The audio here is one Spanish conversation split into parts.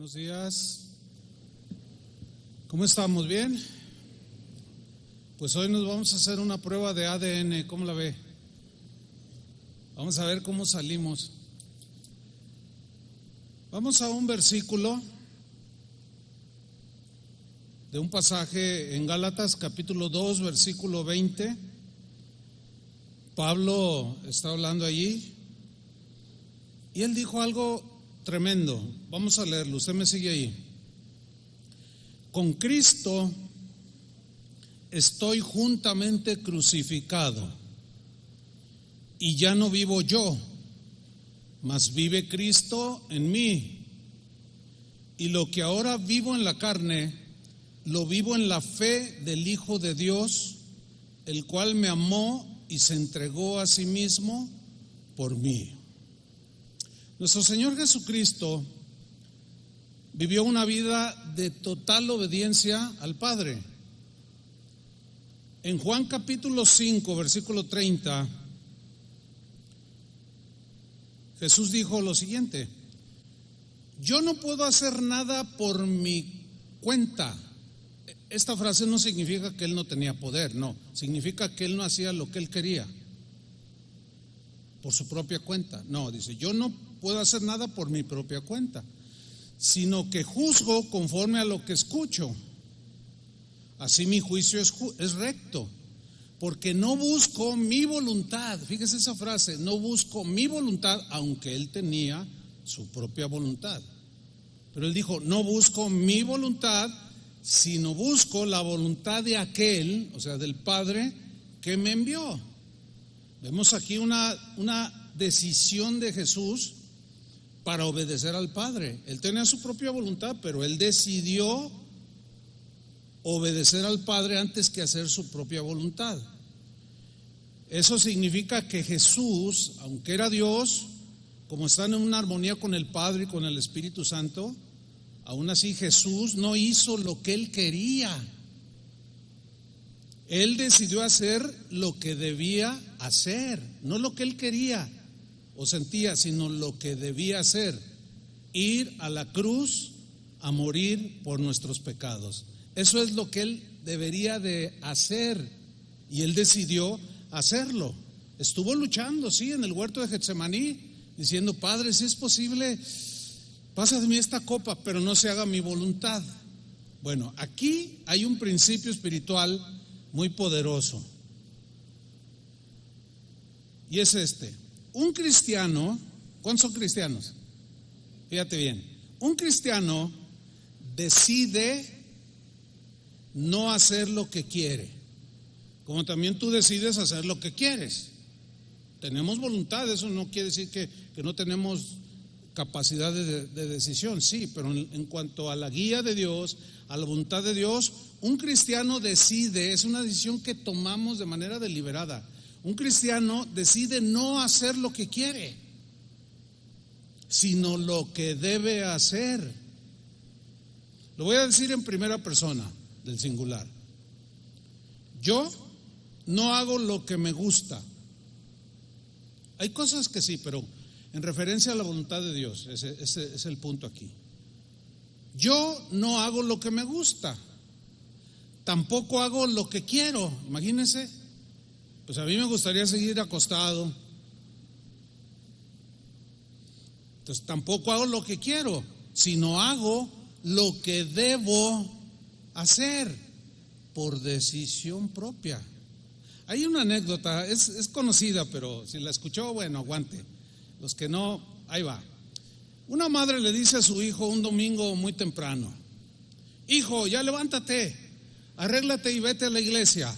Buenos días. ¿Cómo estamos? ¿Bien? Pues hoy nos vamos a hacer una prueba de ADN. ¿Cómo la ve? Vamos a ver cómo salimos. Vamos a un versículo de un pasaje en Gálatas capítulo 2 versículo 20. Pablo está hablando allí y él dijo algo tremendo. Vamos a leerlo, usted me sigue ahí. Con Cristo estoy juntamente crucificado, y ya no vivo yo, mas vive Cristo en mí. Y lo que ahora vivo en la carne, lo vivo en la fe del Hijo de Dios, el cual me amó y se entregó a sí mismo por mí. Nuestro Señor Jesucristo vivió una vida de total obediencia al Padre. En Juan capítulo 5, versículo 30, Jesús dijo lo siguiente: yo no puedo hacer nada por mi cuenta. Esta frase no significa que él no tenía poder, no, significa que él no hacía lo que él quería por su propia cuenta. No, dice, yo no puedo hacer nada por mi propia cuenta, sino que juzgo conforme a lo que escucho. Así mi juicio es recto, porque no busco mi voluntad. Fíjese esa frase, no busco mi voluntad, aunque él tenía su propia voluntad. Pero él dijo, no busco mi voluntad, sino busco la voluntad de aquel, o sea, del Padre que me envió. Vemos aquí una decisión de Jesús para obedecer al Padre. Él tenía su propia voluntad, pero él decidió obedecer al Padre antes que hacer su propia voluntad. Eso significa que Jesús, aunque era Dios, como están en una armonía con el Padre y con el Espíritu Santo, aún así Jesús no hizo lo que él quería. Él decidió hacer lo que debía hacer, no lo que él quería o sentía, sino lo que debía hacer: ir a la cruz a morir por nuestros pecados. Eso es lo que él debería de hacer, y él decidió hacerlo. Estuvo luchando, sí, en el huerto de Getsemaní, diciendo, Padre, si es posible, pasa de mí esta copa, pero no se haga mi voluntad. Bueno, aquí hay un principio espiritual muy poderoso, y es este: un cristiano, ¿cuántos son cristianos? Fíjate bien, un cristiano decide no hacer lo que quiere, como también tú decides hacer lo que quieres. Tenemos voluntad, eso no quiere decir que no tenemos capacidad de decisión, sí, pero en cuanto a la guía de Dios, a la voluntad de Dios, un cristiano decide, es una decisión que tomamos de manera deliberada. Un cristiano decide no hacer lo que quiere, sino lo que debe hacer. Lo voy a decir en primera persona, del singular. Yo no hago lo que me gusta. Hay cosas que sí, pero en referencia a la voluntad de Dios, ese es el punto aquí. Yo no hago lo que me gusta, tampoco hago lo que quiero. Imagínense, pues a mí me gustaría seguir acostado, entonces tampoco hago lo que quiero, sino hago lo que debo hacer por decisión propia. Hay una anécdota, es conocida, pero si la escuchó, bueno, aguante. Los que no, ahí va. Una madre le dice a su hijo un domingo muy temprano: hijo, ya levántate, arréglate y vete a la iglesia.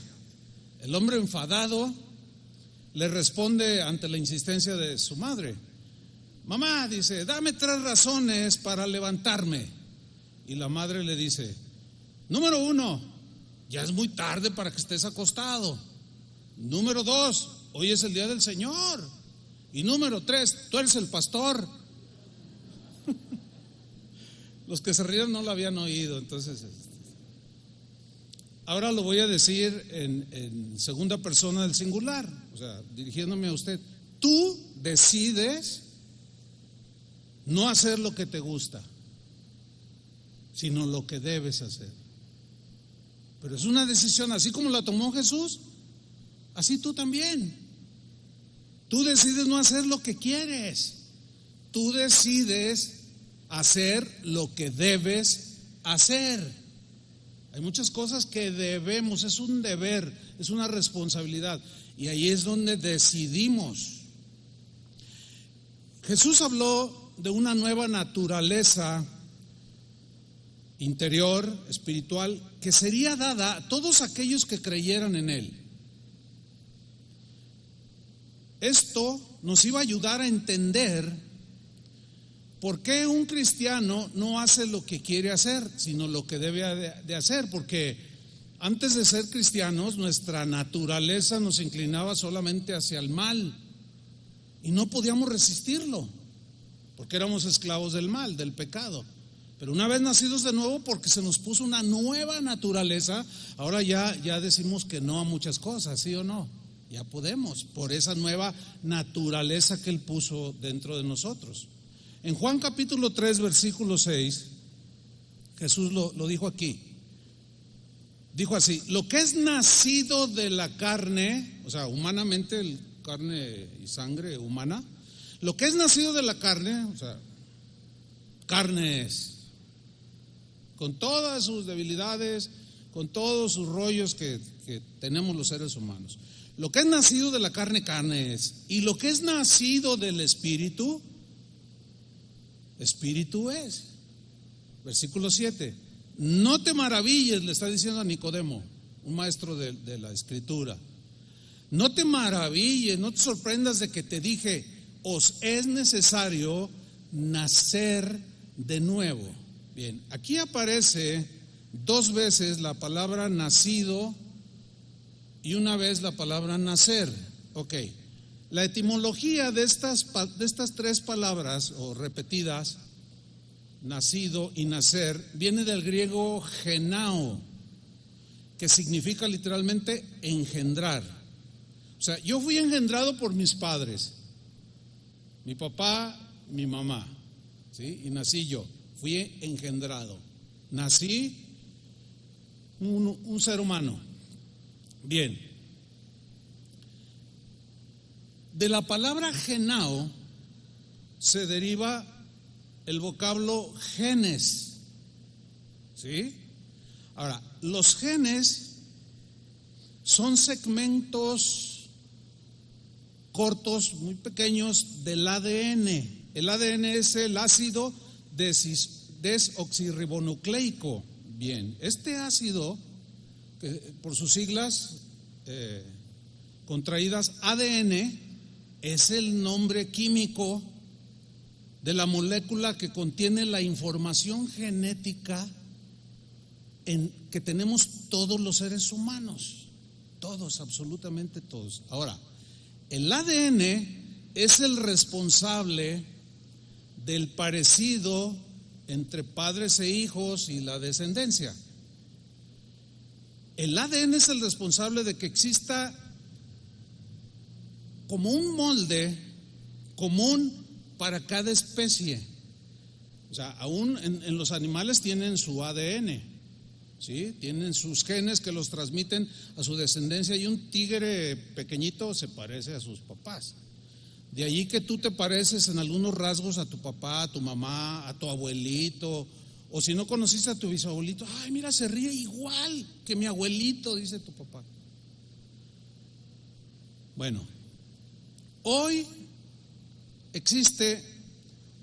El hombre, enfadado, le responde ante la insistencia de su madre: mamá, dice, dame 3 razones para levantarme. Y la madre le dice: número 1, ya es muy tarde para que estés acostado. Número 2, hoy es el día del Señor. Y número 3, tú eres el pastor. Los que se rieron no lo habían oído. Entonces, ahora lo voy a decir en segunda persona del singular, o sea, dirigiéndome a usted. Tú decides no hacer lo que te gusta. sino lo que debes hacer. Pero es una decisión, así como la tomó Jesús, así tú también. Tú decides no hacer lo que quieres, tú decides hacer lo que debes hacer. Hay muchas cosas que debemos, es un deber, es una responsabilidad, y ahí es donde decidimos. Jesús habló de una nueva naturaleza interior, espiritual, que sería dada a todos aquellos que creyeran en Él. Esto nos iba a ayudar a entender por qué un cristiano no hace lo que quiere hacer, sino lo que debe de hacer, porque antes de ser cristianos, nuestra naturaleza nos inclinaba solamente hacia el mal y no podíamos resistirlo, porque éramos esclavos del mal, del pecado. Pero una vez nacidos de nuevo, porque se nos puso una nueva naturaleza, ahora ya decimos que no a muchas cosas, ¿sí o no? Ya podemos, por esa nueva naturaleza que Él puso dentro de nosotros. En Juan capítulo 3, versículo 6, Jesús lo dijo aquí. Dijo así: lo que es nacido de la carne, o sea, humanamente, carne y sangre humana, lo que es nacido de la carne, o sea, carne es, con todas sus debilidades, con todos sus rollos que tenemos los seres humanos. Lo que es nacido de la carne, carne es, y lo que es nacido del Espíritu, Espíritu es. Versículo 7. No te maravilles, le está diciendo a Nicodemo, un maestro de la Escritura. No te maravilles, no te sorprendas de que te dije, os es necesario nacer de nuevo. Bien, aquí aparece 2 veces la palabra nacido y una vez la palabra nacer. Ok. La etimología de estas 3 palabras o repetidas, nacido y nacer, viene del griego genao, que significa literalmente engendrar. O sea, yo fui engendrado por mis padres, mi papá, mi mamá, ¿sí? Y nací yo, fui engendrado, nací un ser humano. Bien. De la palabra genao se deriva el vocablo genes, ¿sí? Ahora, los genes son segmentos cortos, muy pequeños del ADN. El ADN es el ácido desoxirribonucleico. Bien, este ácido, que por sus siglas contraídas ADN, es el nombre químico de la molécula que contiene la información genética que tenemos todos los seres humanos, todos, absolutamente todos. Ahora, el ADN es el responsable del parecido entre padres e hijos y la descendencia. El ADN es el responsable de que exista como un molde común para cada especie. O sea, aún en los animales tienen su ADN, ¿sí? Tienen sus genes que los transmiten a su descendencia, y un tigre pequeñito se parece a sus papás. De allí que tú te pareces en algunos rasgos a tu papá, a tu mamá, a tu abuelito, o si no conociste a tu bisabuelito, ay, mira, se ríe igual que mi abuelito, dice tu papá. Bueno, hoy existe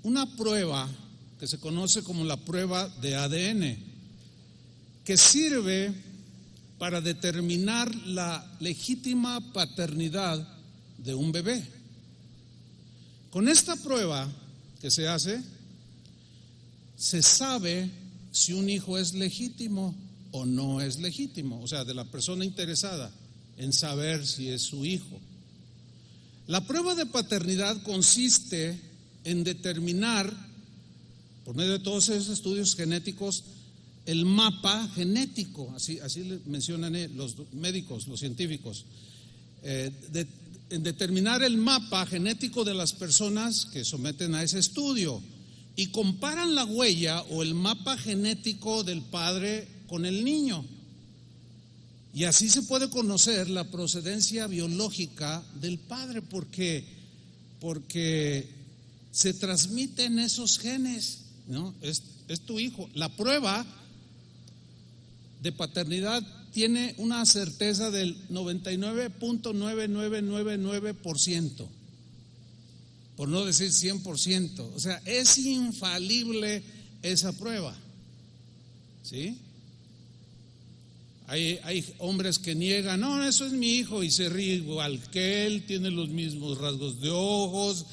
una prueba que se conoce como la prueba de ADN, que sirve para determinar la legítima paternidad de un bebé. Con esta prueba que se hace, se sabe si un hijo es legítimo o no es legítimo, o sea, de la persona interesada en saber si es su hijo. La prueba de paternidad consiste en determinar, por medio de todos esos estudios genéticos, el mapa genético, así le mencionan los médicos, los científicos, en determinar el mapa genético de las personas que someten a ese estudio y comparan la huella o el mapa genético del padre con el niño. Y así se puede conocer la procedencia biológica del padre, porque se transmiten esos genes, ¿no? Es tu hijo. La prueba de paternidad tiene una certeza del 99.9999%, por no decir 100%. O sea, es infalible esa prueba, ¿sí? Hay hombres que niegan, no, eso es mi hijo, y se ríe igual que él, tiene los mismos rasgos de ojos,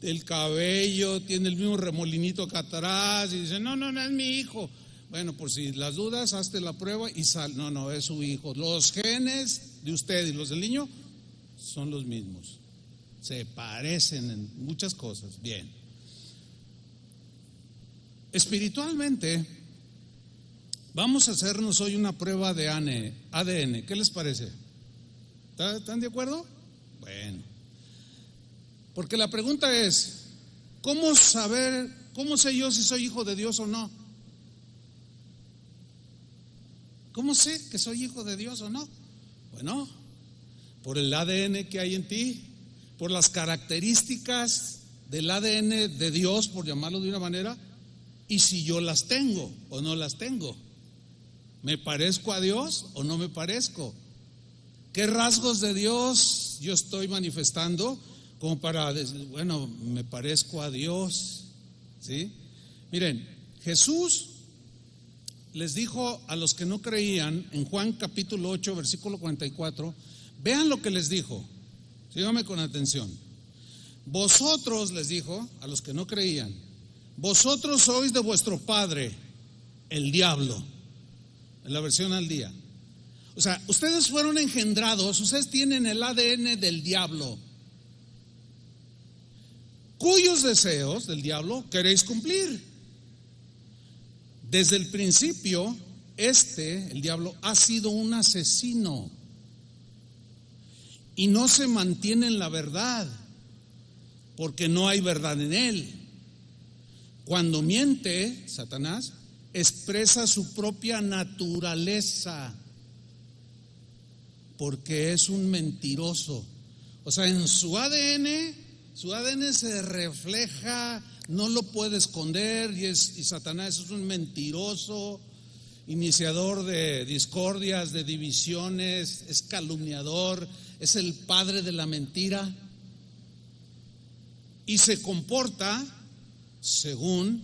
el cabello, tiene el mismo remolinito acá atrás, y dicen, no es mi hijo. Bueno, por si las dudas, hazte la prueba y no, es su hijo. Los genes de usted y los del niño son los mismos, se parecen en muchas cosas. Bien. Espiritualmente, vamos a hacernos hoy una prueba de ADN. ¿Qué les parece? ¿Están de acuerdo? Bueno, porque la pregunta es, ¿cómo sé yo si soy hijo de Dios o no? ¿Cómo sé que soy hijo de Dios o no? Bueno, por el ADN que hay en ti, por las características del ADN de Dios, por llamarlo de una manera, y si yo las tengo o no las tengo. ¿Me parezco a Dios o no me parezco? ¿Qué rasgos de Dios yo estoy manifestando como para decir, bueno, me parezco a Dios? ¿Sí? Miren, Jesús les dijo a los que no creían en Juan capítulo 8, versículo 44, vean lo que les dijo, síganme con atención. Vosotros, les dijo a los que no creían, vosotros sois de vuestro padre, el diablo, en la versión al día. O sea, ustedes fueron engendrados, ustedes tienen el ADN del diablo, cuyos deseos del diablo queréis cumplir. Desde el principio, el diablo, ha sido un asesino y no se mantiene en la verdad, porque no hay verdad en él. Cuando miente, Satanás expresa su propia naturaleza, porque es un mentiroso. O sea, en su ADN se refleja, no lo puede esconder, y Satanás es un mentiroso, iniciador de discordias, de divisiones, es calumniador, es el padre de la mentira, y se comporta según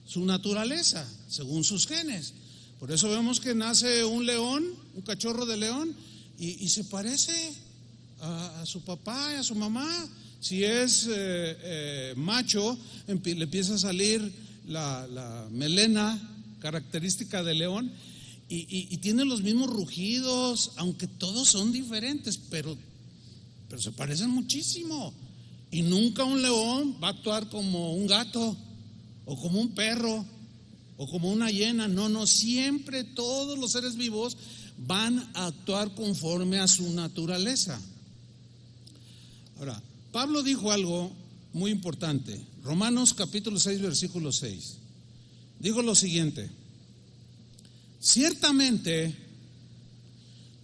su naturaleza, según sus genes. Por eso vemos que nace un león, un cachorro de león, y se parece a su papá y a su mamá. Si es macho, le empieza a salir la melena característica de león, y tiene los mismos rugidos, aunque todos son diferentes, pero se parecen muchísimo. Y nunca un león va a actuar como un gato, o como un perro, o como una hiena. No, siempre todos los seres vivos van a actuar conforme a su naturaleza. Ahora, Pablo dijo algo muy importante. Romanos capítulo 6, versículo 6. Dijo lo siguiente: ciertamente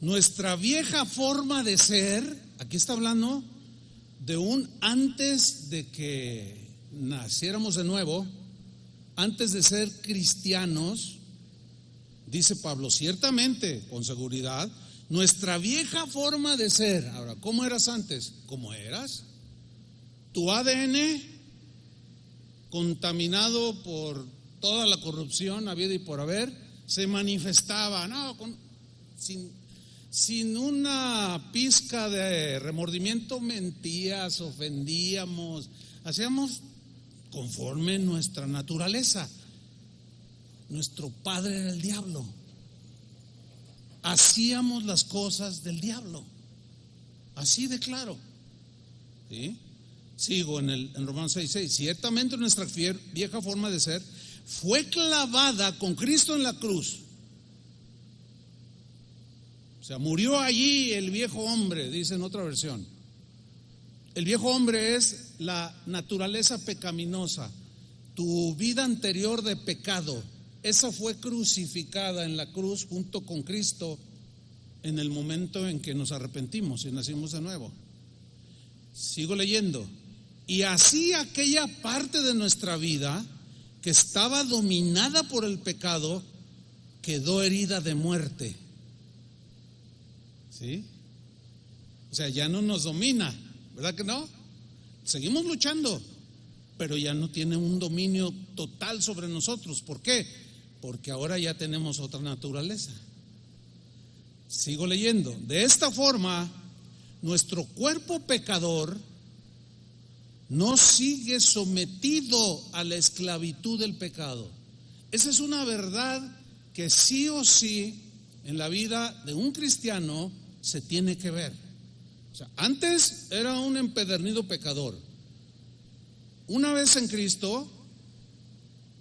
nuestra vieja forma de ser, aquí está hablando de un antes de que naciéramos de nuevo, antes de ser cristianos, dice Pablo, ciertamente, con seguridad, nuestra vieja forma de ser. Ahora, ¿cómo eras antes? ¿Cómo eras? Tu ADN, contaminado por toda la corrupción habida y por haber, se manifestaba, sin una pizca de remordimiento, mentías, ofendíamos, hacíamos conforme nuestra naturaleza. Nuestro padre era el diablo. Hacíamos las cosas del diablo, así de claro. ¿Sí? Sigo en Romanos 6:6. Ciertamente nuestra vieja forma de ser fue clavada con Cristo en la cruz. O sea, murió allí el viejo hombre, dice en otra versión. El viejo hombre es la naturaleza pecaminosa Tu vida anterior de pecado, esa fue crucificada en la cruz junto con Cristo en el momento en que nos arrepentimos y nacimos de nuevo. Sigo leyendo. Y así aquella parte de nuestra vida que estaba dominada por el pecado quedó herida de muerte. ¿Sí? O sea, ya no nos domina, ¿verdad que no? Seguimos luchando, pero ya no tiene un dominio total sobre nosotros. ¿Por qué? Porque ahora ya tenemos otra naturaleza. Sigo leyendo. De esta forma, nuestro cuerpo pecador no sigue sometido a la esclavitud del pecado. Esa es una verdad que sí o sí en la vida de un cristiano se tiene que ver. O sea, antes era un empedernido pecador. Una vez en Cristo,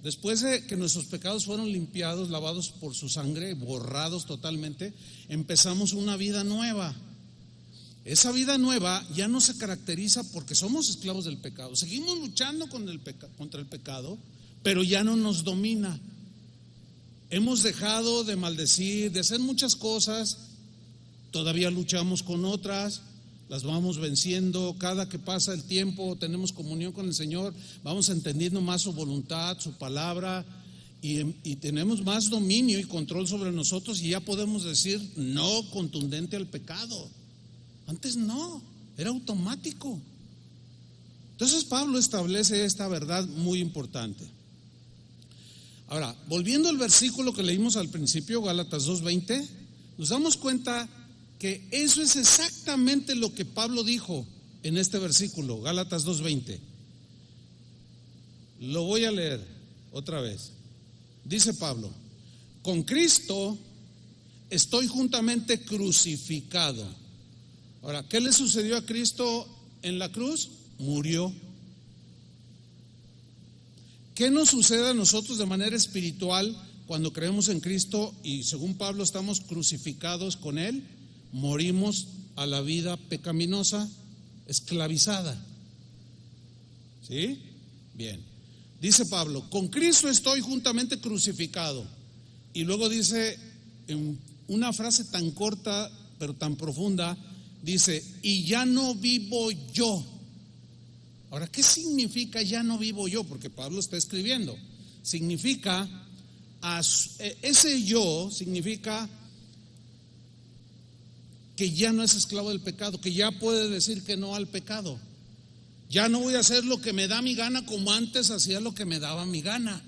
después de que nuestros pecados fueron limpiados, lavados por su sangre, borrados totalmente, empezamos una vida nueva. Esa vida nueva ya no se caracteriza porque somos esclavos del pecado. Seguimos luchando contra el pecado, pero ya no nos domina. Hemos dejado de maldecir, de hacer muchas cosas. Todavía luchamos con otras, las vamos venciendo. Cada que pasa el tiempo, tenemos comunión con el Señor, vamos entendiendo más su voluntad, su palabra, y tenemos más dominio y control sobre nosotros, y ya podemos decir no contundente al pecado. Antes no, era automático. Entonces Pablo establece esta verdad muy importante. Ahora, volviendo al versículo que leímos al principio, Gálatas 2:20, nos damos cuenta que eso es exactamente lo que Pablo dijo en este versículo, Gálatas 2:20. Lo voy a leer otra vez. Dice Pablo: con Cristo estoy juntamente crucificado. Ahora, ¿qué le sucedió a Cristo en la cruz? Murió. ¿Qué nos sucede a nosotros de manera espiritual cuando creemos en Cristo y según Pablo estamos crucificados con Él? Morimos a la vida pecaminosa, esclavizada. ¿Sí? Bien. Dice Pablo: con Cristo estoy juntamente crucificado. Y luego dice, en una frase tan corta pero tan profunda, dice: y ya no vivo yo. Ahora, ¿qué significa ya no vivo yo? Porque Pablo está escribiendo. Significa, ese yo significa que ya no es esclavo del pecado, que ya puede decir que no al pecado. Ya no voy a hacer lo que me da mi gana como antes hacía lo que me daba mi gana.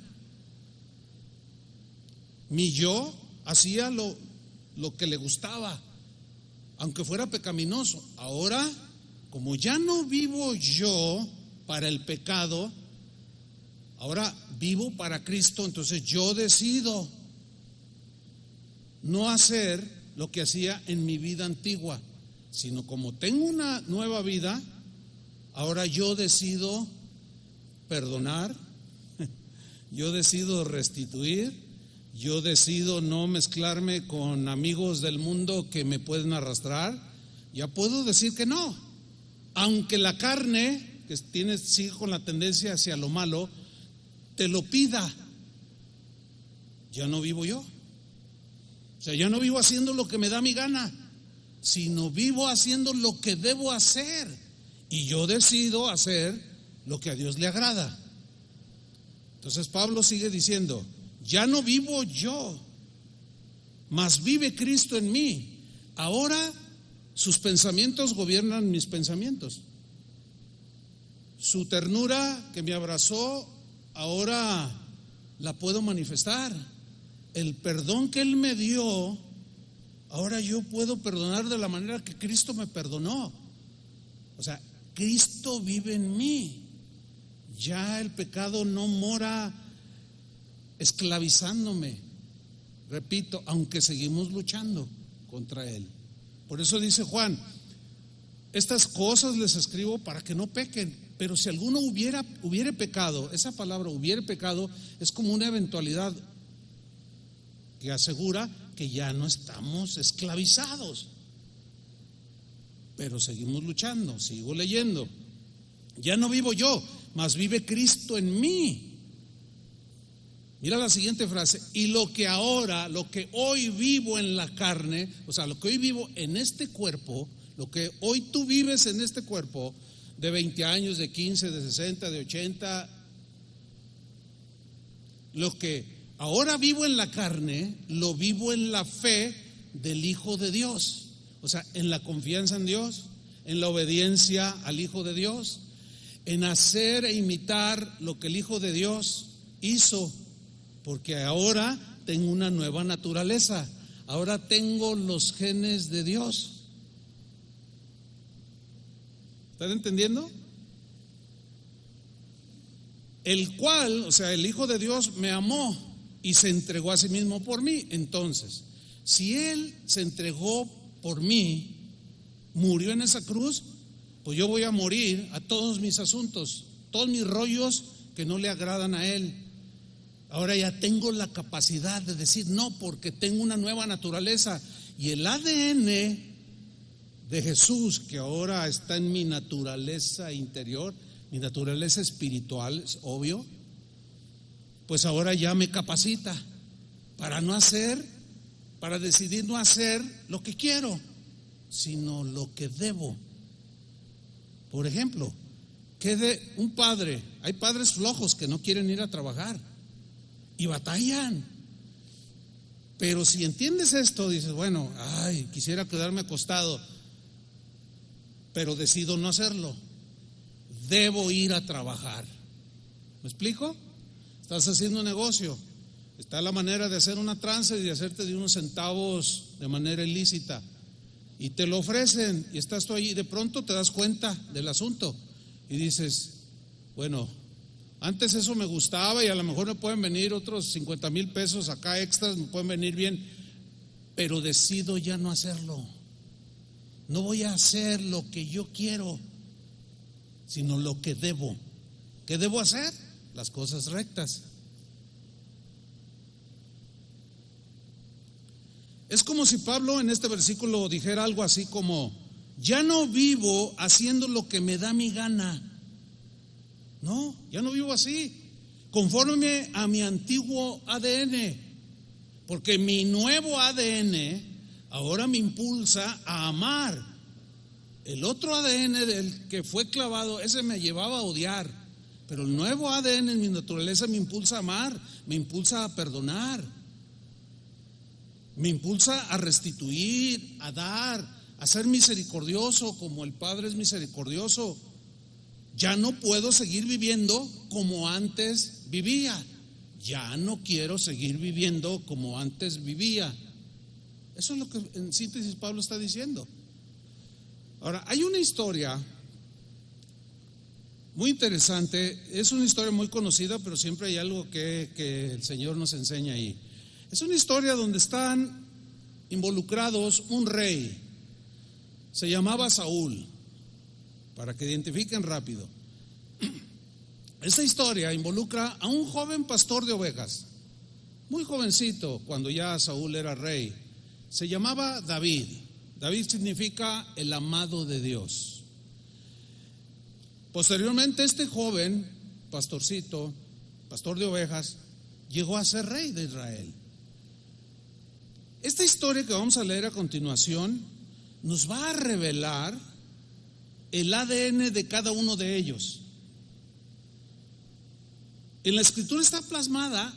Mi yo hacía lo que le gustaba, aunque fuera pecaminoso. Ahora, como ya no vivo yo para el pecado, ahora vivo para Cristo. Entonces yo decido no hacer lo que hacía en mi vida antigua, sino como tengo una nueva vida, ahora yo decido perdonar, yo decido restituir, yo decido no mezclarme con amigos del mundo que me pueden arrastrar. Ya puedo decir que no, aunque la carne que sigue con la tendencia hacia lo malo te lo pida. Ya no vivo yo. O sea, ya no vivo haciendo lo que me da mi gana, sino vivo haciendo lo que debo hacer. Y yo decido hacer lo que a Dios le agrada. Entonces Pablo sigue diciendo: ya no vivo yo, mas vive Cristo en mí. Ahora sus pensamientos gobiernan mis pensamientos. Su ternura que me abrazó, ahora la puedo manifestar. El perdón que Él me dio, ahora yo puedo perdonar de la manera que Cristo me perdonó. O sea, Cristo vive en mí. Ya el pecado no mora esclavizándome. Repito, aunque seguimos luchando contra él. Por eso dice Juan: estas cosas les escribo para que no pequen. Pero si alguno hubiere pecado, esa palabra hubiere pecado es como una eventualidad que asegura que ya no estamos esclavizados. Pero seguimos luchando. Sigo leyendo: ya no vivo yo, mas vive Cristo en mí. Mira la siguiente frase: y lo que hoy vivo en la carne, o sea, lo que hoy vivo en este cuerpo, lo que hoy tú vives en este cuerpo, de 20 años, de 15, de 60, de 80, lo que ahora vivo en la carne, lo vivo en la fe del Hijo de Dios, o sea, en la confianza en Dios, en la obediencia al Hijo de Dios, en hacer e imitar lo que el Hijo de Dios hizo, porque ahora tengo una nueva naturaleza, ahora tengo los genes de Dios. ¿Están entendiendo? El cual, o sea, el Hijo de Dios me amó y se entregó a sí mismo por mí. Entonces, si Él se entregó por mí, murió en esa cruz, pues yo voy a morir a todos mis asuntos, todos mis rollos que no le agradan a Él. Ahora ya tengo la capacidad de decir no, porque tengo una nueva naturaleza. Y el ADN de Jesús, que ahora está en mi naturaleza interior, mi naturaleza espiritual, es obvio, pues ahora ya me capacita para decidir no hacer lo que quiero, sino lo que debo. Por ejemplo, un padre, hay padres flojos que no quieren ir a trabajar y batallan. Pero si entiendes esto, dices, bueno, quisiera quedarme acostado, pero decido no hacerlo. Debo ir a trabajar. ¿Me explico? Estás haciendo un negocio, está la manera de hacer una tranza y de hacerte de unos centavos de manera ilícita, y te lo ofrecen, y estás tú ahí, y de pronto te das cuenta del asunto y dices, bueno, antes eso me gustaba y a lo mejor me pueden venir otros 50,000 pesos acá extras, me pueden venir bien, pero decido ya no hacerlo. No voy a hacer lo que yo quiero, sino lo que debo. ¿Qué debo hacer? Las cosas rectas. Es como si Pablo en este versículo dijera algo así como: ya no vivo haciendo lo que me da mi gana. No, ya no vivo así, conforme a mi antiguo ADN, porque mi nuevo ADN ahora me impulsa a amar. El otro ADN del que fue clavado, ese me llevaba a odiar, pero el nuevo ADN en mi naturaleza me impulsa a amar, me impulsa a perdonar, me impulsa a restituir, a dar, a ser misericordioso como el Padre es misericordioso. Ya no puedo seguir viviendo como antes vivía. Ya no quiero seguir viviendo como antes vivía. Eso es lo que en síntesis Pablo está diciendo. Ahora, hay una historia muy interesante, es una historia muy conocida, pero siempre hay algo que el Señor nos enseña ahí. Es una historia donde están involucrados un rey, se llamaba Saúl, para que identifiquen rápido. Esta historia involucra a un joven pastor de ovejas, muy jovencito cuando ya Saúl era rey. Se llamaba David. David significa el amado de Dios. Posteriormente este joven pastorcito, pastor de ovejas, llegó a ser rey de Israel. Esta historia que vamos a leer a continuación nos va a revelar el ADN de cada uno de ellos. En la escritura está plasmada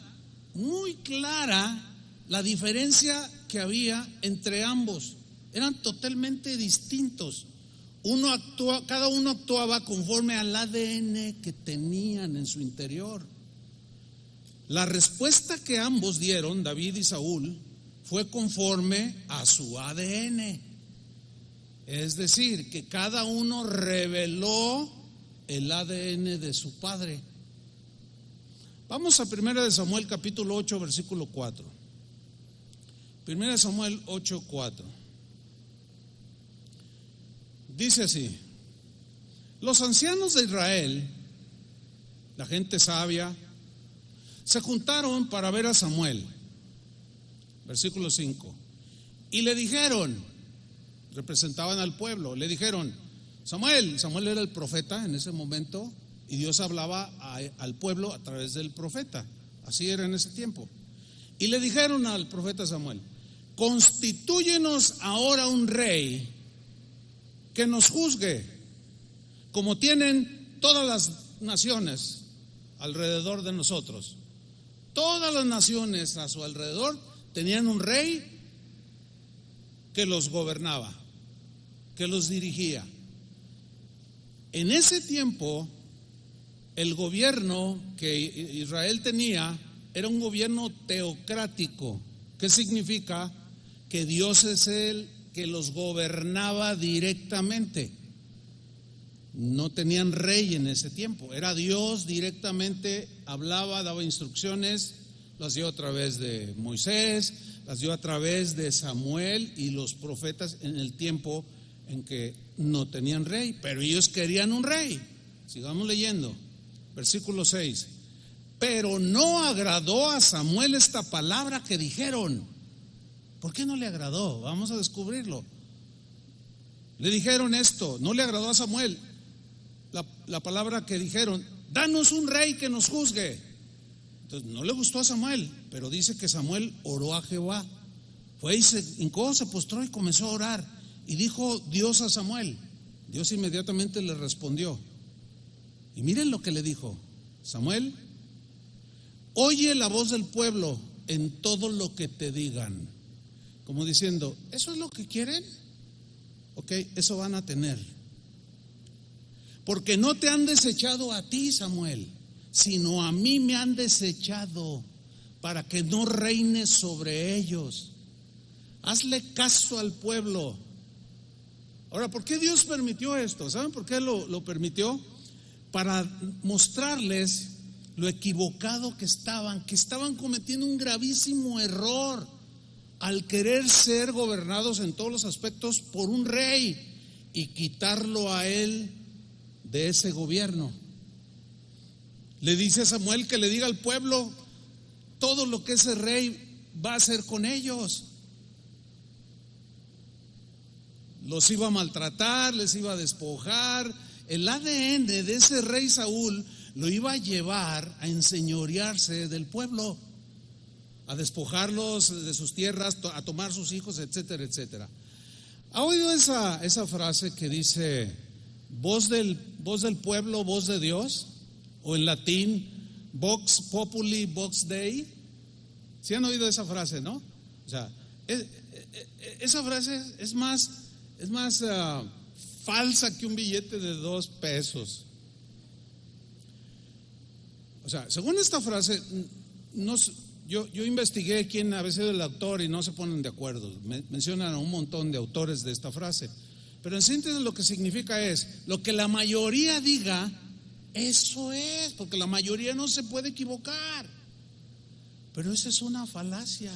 muy clara la diferencia que había entre ambos. Eran totalmente distintos. Cada uno actuaba conforme al ADN que tenían en su interior. La respuesta que ambos dieron, David y Saúl, fue conforme a su ADN. Es decir, que cada uno reveló el ADN de su padre. Vamos a 1 Samuel capítulo 8, versículo 4. 1 Samuel 8, 4. Dice así: los ancianos de Israel, la gente sabia, se juntaron para ver a Samuel. Versículo 5. Y le dijeron, representaban al pueblo, le dijeron: Samuel era el profeta en ese momento, y Dios hablaba al pueblo a través del profeta, así era en ese tiempo. Y le dijeron al profeta Samuel: constitúyenos ahora un rey que nos juzgue, como tienen todas las naciones alrededor de nosotros. Todas las naciones a su alrededor tenían un rey que los gobernaba, que los dirigía. En ese tiempo, el gobierno que Israel tenía era un gobierno teocrático. ¿Qué significa? Que Dios es el que los gobernaba directamente. No tenían rey en ese tiempo, era Dios directamente, hablaba, daba instrucciones, las dio a través de Moisés, las dio a través de Samuel y los profetas en el tiempo en que no tenían rey, pero ellos querían un rey. Sigamos leyendo, versículo 6. Pero no agradó a Samuel esta palabra que dijeron. ¿Por qué no le agradó? Vamos a descubrirlo. Le dijeron esto, no le agradó a Samuel la palabra que dijeron: danos un rey que nos juzgue. Entonces no le gustó a Samuel, pero dice que Samuel oró a Jehová. Fue y se hincó, se postró y comenzó a orar. Y dijo Dios a Samuel. Dios inmediatamente le respondió. Y miren lo que le dijo: Samuel, oye la voz del pueblo en todo lo que te digan. Como diciendo, ¿eso es lo que quieren? Ok, eso van a tener. Porque no te han desechado a ti, Samuel, sino a mí me han desechado para que no reines sobre ellos. Hazle caso al pueblo. Ahora, ¿por qué Dios permitió esto? ¿Saben por qué lo permitió? Para mostrarles lo equivocado que estaban cometiendo un gravísimo error al querer ser gobernados en todos los aspectos por un rey y quitarlo a él de ese gobierno. Le dice a Samuel que le diga al pueblo todo lo que ese rey va a hacer con ellos. Los iba a maltratar, les iba a despojar. El ADN de ese rey Saúl lo iba a llevar a enseñorearse del pueblo, a despojarlos de sus tierras, a tomar sus hijos, etcétera, etcétera. ¿Ha oído esa frase que dice voz del pueblo, voz de Dios? O en latín, vox populi, vox Dei. ¿Sí han oído esa frase, no? O sea, esa frase es más falsa que un billete de 2 pesos. O sea, según esta frase, yo investigué quién había sido el autor y no se ponen de acuerdo. Mencionan a un montón de autores de esta frase. Pero en síntesis lo que significa es, lo que la mayoría diga, eso es, porque la mayoría no se puede equivocar. Pero esa es una falacia.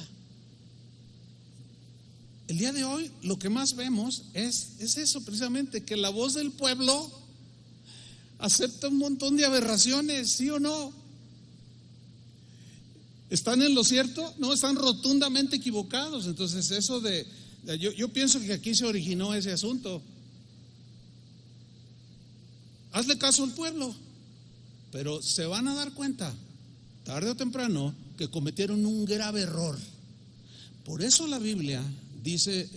El día de hoy lo que más vemos es eso precisamente, que la voz del pueblo acepta un montón de aberraciones, ¿sí o no? ¿Están en lo cierto? No, están rotundamente equivocados. Entonces eso yo pienso que aquí se originó ese asunto. Hazle caso al pueblo, pero se van a dar cuenta, tarde o temprano, que cometieron un grave error. Por eso la Biblia dice,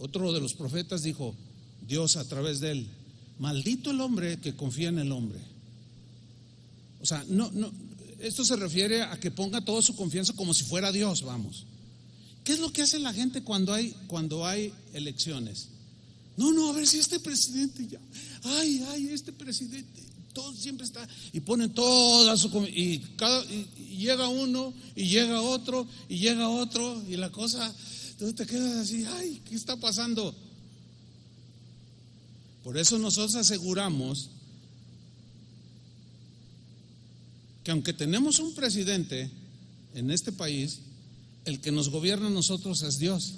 otro de los profetas dijo, Dios a través de él, maldito el hombre que confía en el hombre. O sea, no, esto se refiere a que ponga toda su confianza como si fuera Dios, vamos. ¿Qué es lo que hace la gente cuando hay elecciones? No, a ver si este presidente ya, este presidente, todo siempre está, y ponen toda su, y llega uno, y llega otro, y la cosa, entonces te quedas así, ¿qué está pasando? Por eso nosotros aseguramos que aunque tenemos un presidente en este país, el que nos gobierna a nosotros es Dios,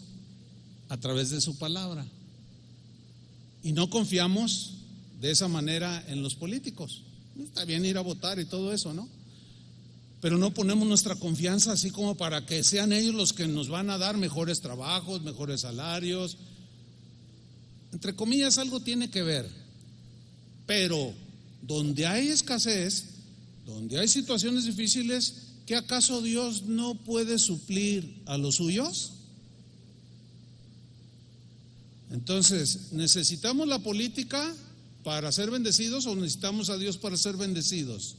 a través de su palabra. Y no confiamos de esa manera en los políticos. Está bien ir a votar y todo eso, ¿no? Pero no ponemos nuestra confianza así como para que sean ellos los que nos van a dar mejores trabajos, mejores salarios. Entre comillas, algo tiene que ver. Pero donde hay escasez, donde hay situaciones difíciles, ¿qué acaso Dios no puede suplir a los suyos? Entonces, ¿necesitamos la política para ser bendecidos o necesitamos a Dios para ser bendecidos?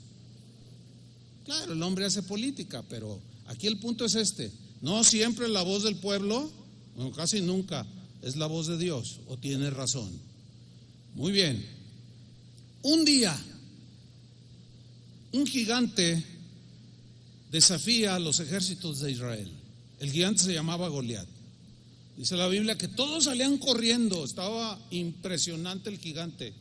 Claro, el hombre hace política, pero aquí el punto es este: no siempre la voz del pueblo, bueno, casi nunca es la voz de Dios, o tiene razón. Muy bien. Un día, un gigante desafía a los ejércitos de Israel. El gigante se llamaba Goliat. Dice la Biblia que todos salían corriendo. Estaba impresionante el gigante,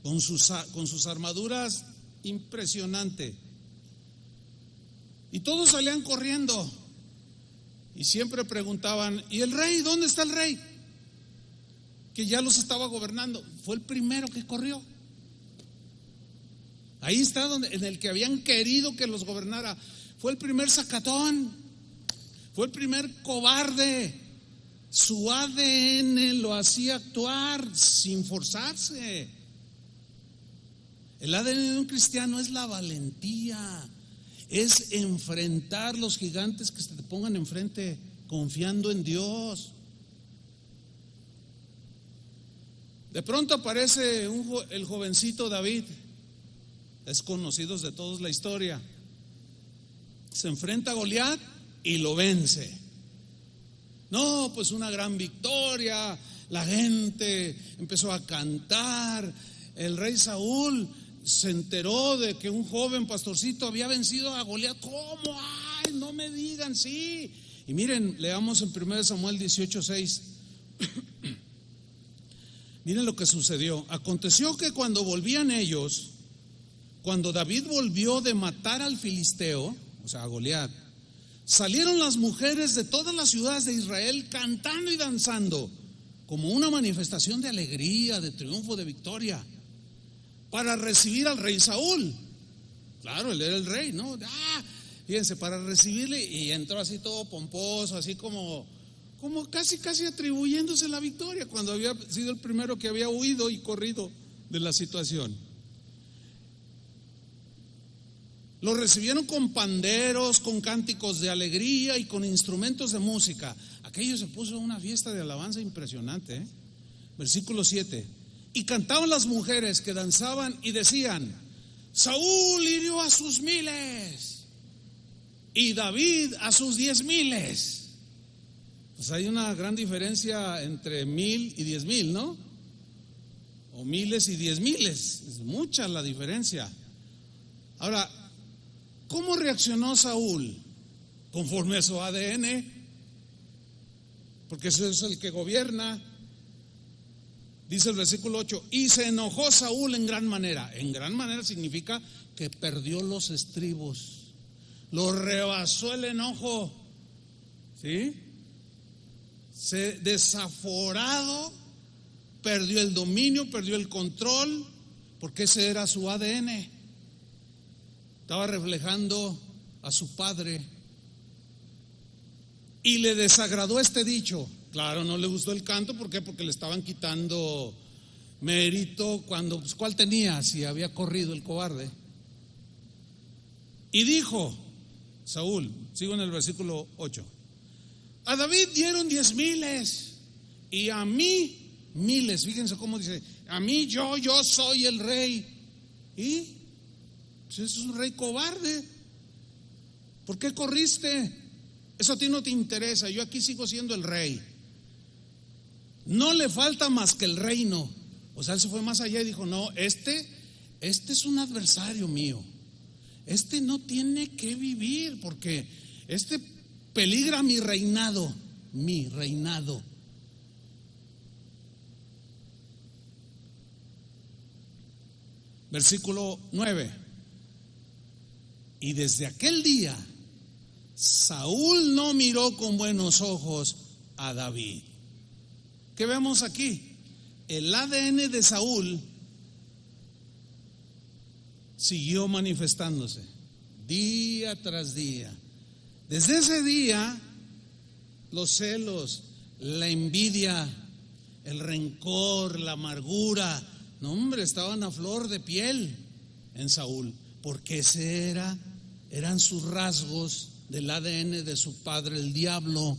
con sus armaduras, impresionante. Y todos salían corriendo. Y siempre preguntaban: ¿y el rey? ¿Dónde está el rey? Que ya los estaba gobernando. Fue el primero que corrió. Ahí está en el que habían querido que los gobernara. Fue el primer sacatón. Fue el primer cobarde. Su ADN lo hacía actuar sin forzarse. El ADN de un cristiano es la valentía, es enfrentar los gigantes que se te pongan enfrente, confiando en Dios. De pronto aparece el jovencito David, es conocido de todos la historia. Se enfrenta a Goliat y lo vence. No, pues una gran victoria. La gente empezó a cantar. El rey Saúl se enteró de que un joven pastorcito había vencido a Goliat. ¿Cómo? ¡Ay, no me digan! Sí. Y miren, leamos en 1 Samuel 18:6. Miren lo que sucedió. Aconteció que cuando volvían ellos, cuando David volvió de matar al filisteo, o sea, a Goliat, salieron las mujeres de todas las ciudades de Israel cantando y danzando, como una manifestación de alegría, de triunfo, de victoria, para recibir al rey Saúl. Claro, él era el rey, ¿no? Fíjense, para recibirle, y entró así todo pomposo, así como casi atribuyéndose la victoria, cuando había sido el primero que había huido y corrido de la situación. Lo recibieron con panderos, con cánticos de alegría y con instrumentos de música. Aquello se puso una fiesta de alabanza impresionante, ¿eh? Versículo 7. Y cantaban las mujeres que danzaban y decían: Saúl hirió a sus 1000 y David a sus 10,000. Pues hay una gran diferencia entre 1000 y 10,000, ¿no? O miles y 10,000, es mucha la diferencia. Ahora, ¿cómo reaccionó Saúl? Conforme a su ADN, porque eso es el que gobierna. Dice el versículo 8: y se enojó Saúl en gran manera. En gran manera significa que perdió los estribos, lo rebasó el enojo, ¿sí? Desaforado, perdió el dominio, perdió el control, porque ese era su ADN. Estaba reflejando a su padre. Y le desagradó este dicho. Claro, no le gustó el canto. ¿Por qué? Porque le estaban quitando mérito cuando, pues, ¿cuál tenía? Si había corrido el cobarde. Y dijo Saúl, sigo en el versículo 8: a David dieron 10,000 y a mí 1000. Fíjense cómo dice: a mí yo soy el rey. Y pues eso es un rey cobarde. ¿Por qué corriste? Eso a ti no te interesa. Yo aquí sigo siendo el rey. No le falta más que el reino. O sea, él se fue más allá y dijo: no, este es un adversario mío. Este no tiene que vivir, porque este peligra mi reinado. Mi reinado. Versículo 9. Y desde aquel día Saúl no miró con buenos ojos a David. ¿Qué vemos aquí? El ADN de Saúl siguió manifestándose día tras día. Desde ese día, los celos, la envidia, el rencor, la amargura, no, hombre, estaban a flor de piel en Saúl, porque ese era eran sus rasgos del ADN de su padre, el diablo.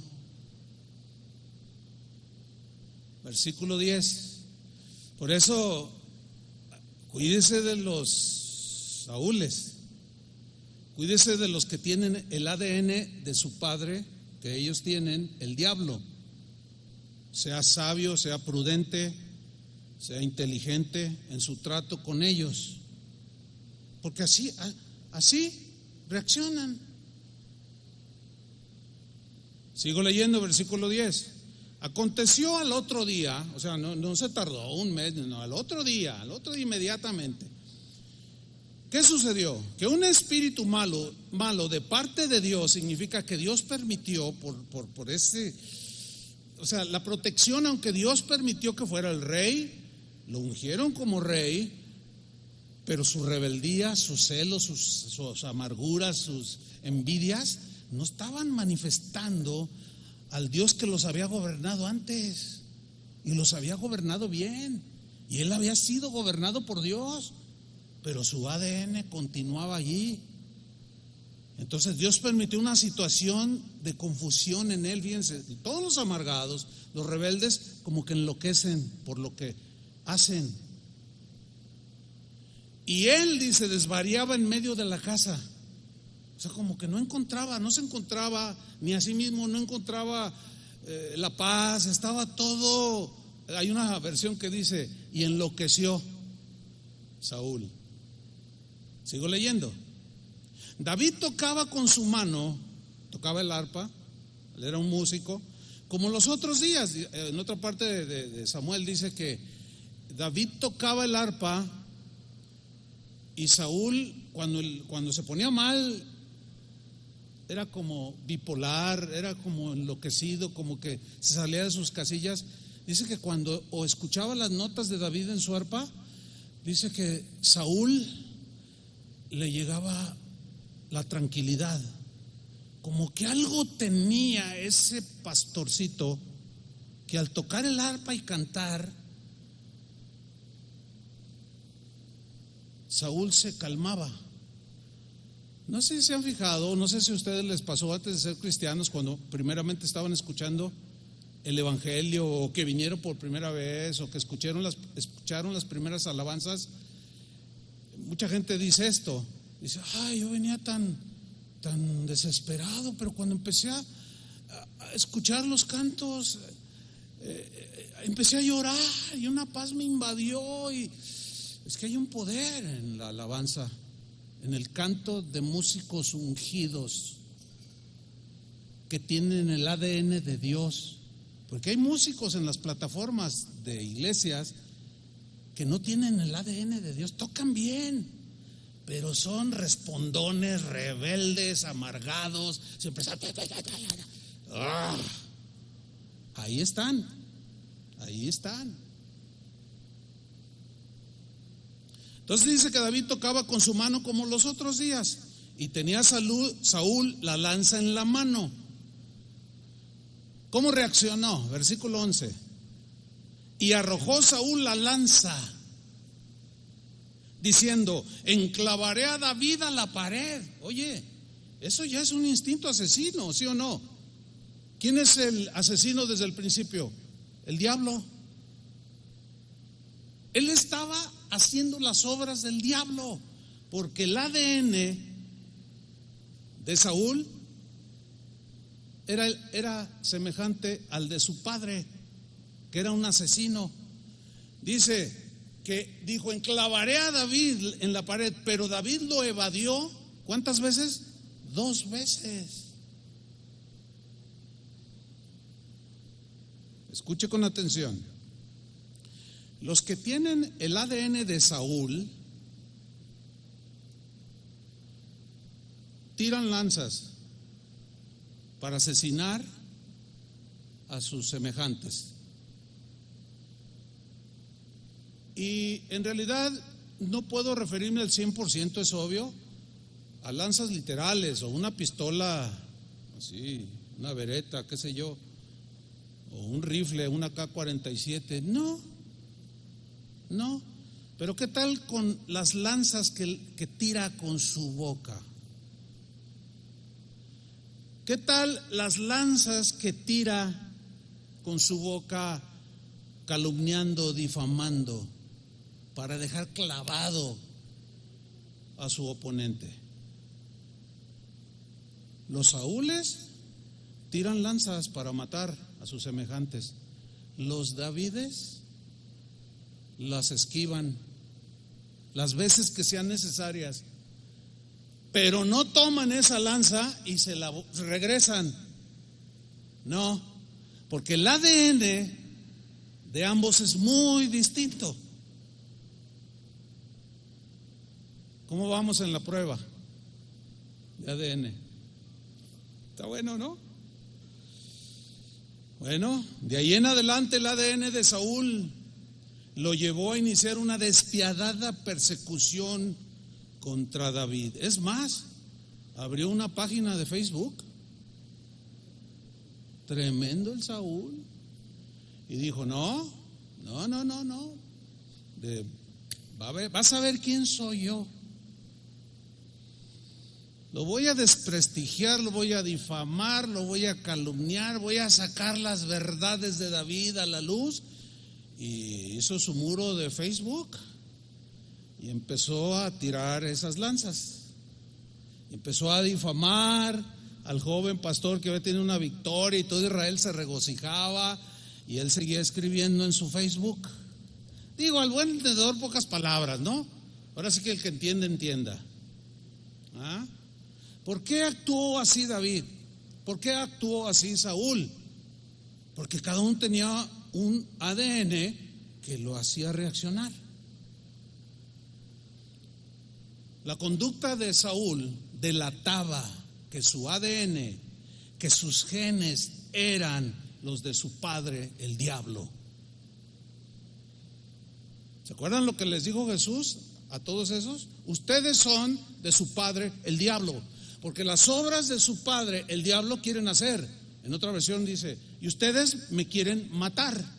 Versículo 10. Por eso, cuídese de los Saúles, cuídese de los que tienen el ADN de su padre, que ellos tienen, el diablo. Sea sabio, sea prudente, sea inteligente en su trato con ellos, porque así reaccionan. Sigo leyendo, versículo 10. Aconteció al otro día, o sea, no se tardó un mes, no, al otro día inmediatamente. ¿Qué sucedió? Que un espíritu malo de parte de Dios significa que Dios permitió por ese, o sea, la protección, aunque Dios permitió que fuera el rey, lo ungieron como rey, pero su rebeldía, sus celos, sus amarguras, sus envidias no estaban manifestando al Dios que los había gobernado antes, y los había gobernado bien, y él había sido gobernado por Dios, pero su ADN continuaba allí. Entonces Dios permitió una situación de confusión en él. Fíjense, todos los amargados, los rebeldes, como que enloquecen por lo que hacen. Y él, dice, desvariaba en medio de la casa. O sea, como que no se encontraba ni a sí mismo, no encontraba la paz, estaba todo. Hay una versión que dice, y enloqueció Saúl. Sigo leyendo. David tocaba con su mano, tocaba el arpa, él era un músico, como los otros días. En otra parte de Samuel dice que David tocaba el arpa, y Saúl, cuando se ponía mal, era como bipolar, era como enloquecido, como que se salía de sus casillas. Dice que cuando o escuchaba las notas de David en su arpa, dice que Saúl le llegaba la tranquilidad, como que algo tenía ese pastorcito, que al tocar el arpa y cantar, Saúl se calmaba. No sé si se han fijado, no sé si a ustedes les pasó antes de ser cristianos, cuando primeramente estaban escuchando el evangelio, o que vinieron por primera vez, o que escucharon las primeras alabanzas. Mucha gente dice esto, dice, yo venía tan desesperado, pero cuando empecé a escuchar los cantos, empecé a llorar y una paz me invadió. Y es que hay un poder en la alabanza, en el canto de músicos ungidos que tienen el ADN de Dios, porque hay músicos en las plataformas de iglesias que no tienen el ADN de Dios, tocan bien, pero son respondones, rebeldes, amargados, siempre ahí están. Entonces dice que David tocaba con su mano como los otros días, y tenía Saúl la lanza en la mano. ¿Cómo reaccionó? Versículo 11. Y arrojó Saúl la lanza, diciendo, enclavaré a David a la pared. Oye, eso ya es un instinto asesino, ¿sí o no? ¿Quién es el asesino desde el principio? El diablo. Él estaba haciendo las obras del diablo, porque el ADN de Saúl era semejante al de su padre, que era un asesino. Dice que dijo, enclavaré a David en la pared, pero David lo evadió. ¿Cuántas veces? 2 veces. Escuche con atención. Los que tienen el ADN de Saúl tiran lanzas para asesinar a sus semejantes. Y en realidad no puedo referirme al 100%, es obvio, a lanzas literales o una pistola así, una Beretta, qué sé yo, o un rifle, una K-47. No, pero ¿qué tal con las lanzas que tira con su boca? ¿Qué tal las lanzas que tira con su boca calumniando, difamando, para dejar clavado a su oponente? Los Saúles tiran lanzas para matar a sus semejantes. Los Davides las esquivan las veces que sean necesarias, pero no toman esa lanza y se la regresan. No, porque el ADN de ambos es muy distinto. ¿Cómo vamos en la prueba de ADN? Está bueno, ¿no? Bueno, de ahí en adelante el ADN de Saúl lo llevó a iniciar una despiadada persecución contra David. Es más, abrió una página de Facebook. Tremendo el Saúl. Y dijo, no. Vas a ver quién soy yo. Lo voy a desprestigiar, lo voy a difamar, lo voy a calumniar, voy a sacar las verdades de David a la luz. Y hizo su muro de Facebook y empezó a tirar esas lanzas. Empezó a difamar al joven pastor que había tenido una victoria y todo Israel se regocijaba, y él seguía escribiendo en su Facebook. Digo, al buen entendedor pocas palabras, ¿no? Ahora sí que el que entiende, entienda. ¿Ah? ¿Por qué actuó así David? ¿Por qué actuó así Saúl? Porque cada uno tenía un ADN que lo hacía reaccionar. La conducta de Saúl delataba que su ADN, que sus genes eran los de su padre, el diablo. ¿Se acuerdan lo que les dijo Jesús a todos esos? Ustedes son de su padre, el diablo, porque las obras de su padre, el diablo, quieren hacer. En otra versión dice, y ustedes me quieren matar.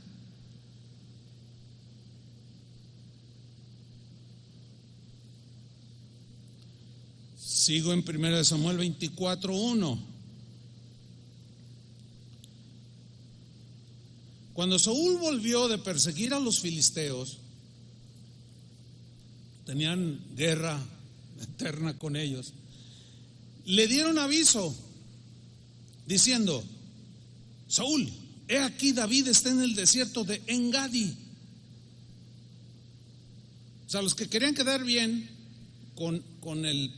Sigo en 1 Samuel 24:1. Cuando Saúl volvió de perseguir a los filisteos, tenían guerra eterna con ellos, le dieron aviso diciendo, Saúl, he aquí David está en el desierto de En-Gadi. O sea, los que querían quedar bien con el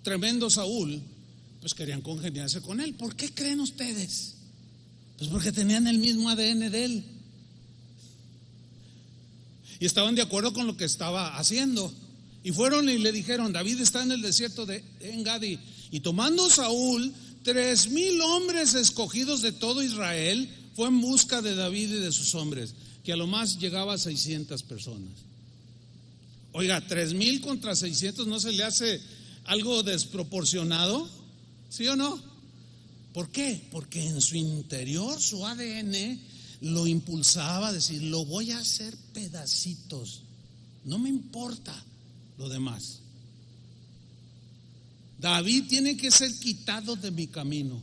tremendo Saúl, pues querían congeniarse con él. ¿Por qué creen ustedes? Pues porque tenían el mismo ADN de él y estaban de acuerdo con lo que estaba haciendo. Y fueron y le dijeron, David está en el desierto de En-Gadi. Y tomando Saúl 3,000 hombres escogidos de todo Israel, fue en busca de David y de sus hombres, que a lo más llegaba a 600 personas. Oiga, 3,000 contra 600, ¿no se le hace algo desproporcionado? ¿Sí o no? ¿Por qué? Porque en su interior, su ADN lo impulsaba a decir, lo voy a hacer pedacitos, no me importa lo demás. David tiene que ser quitado de mi camino.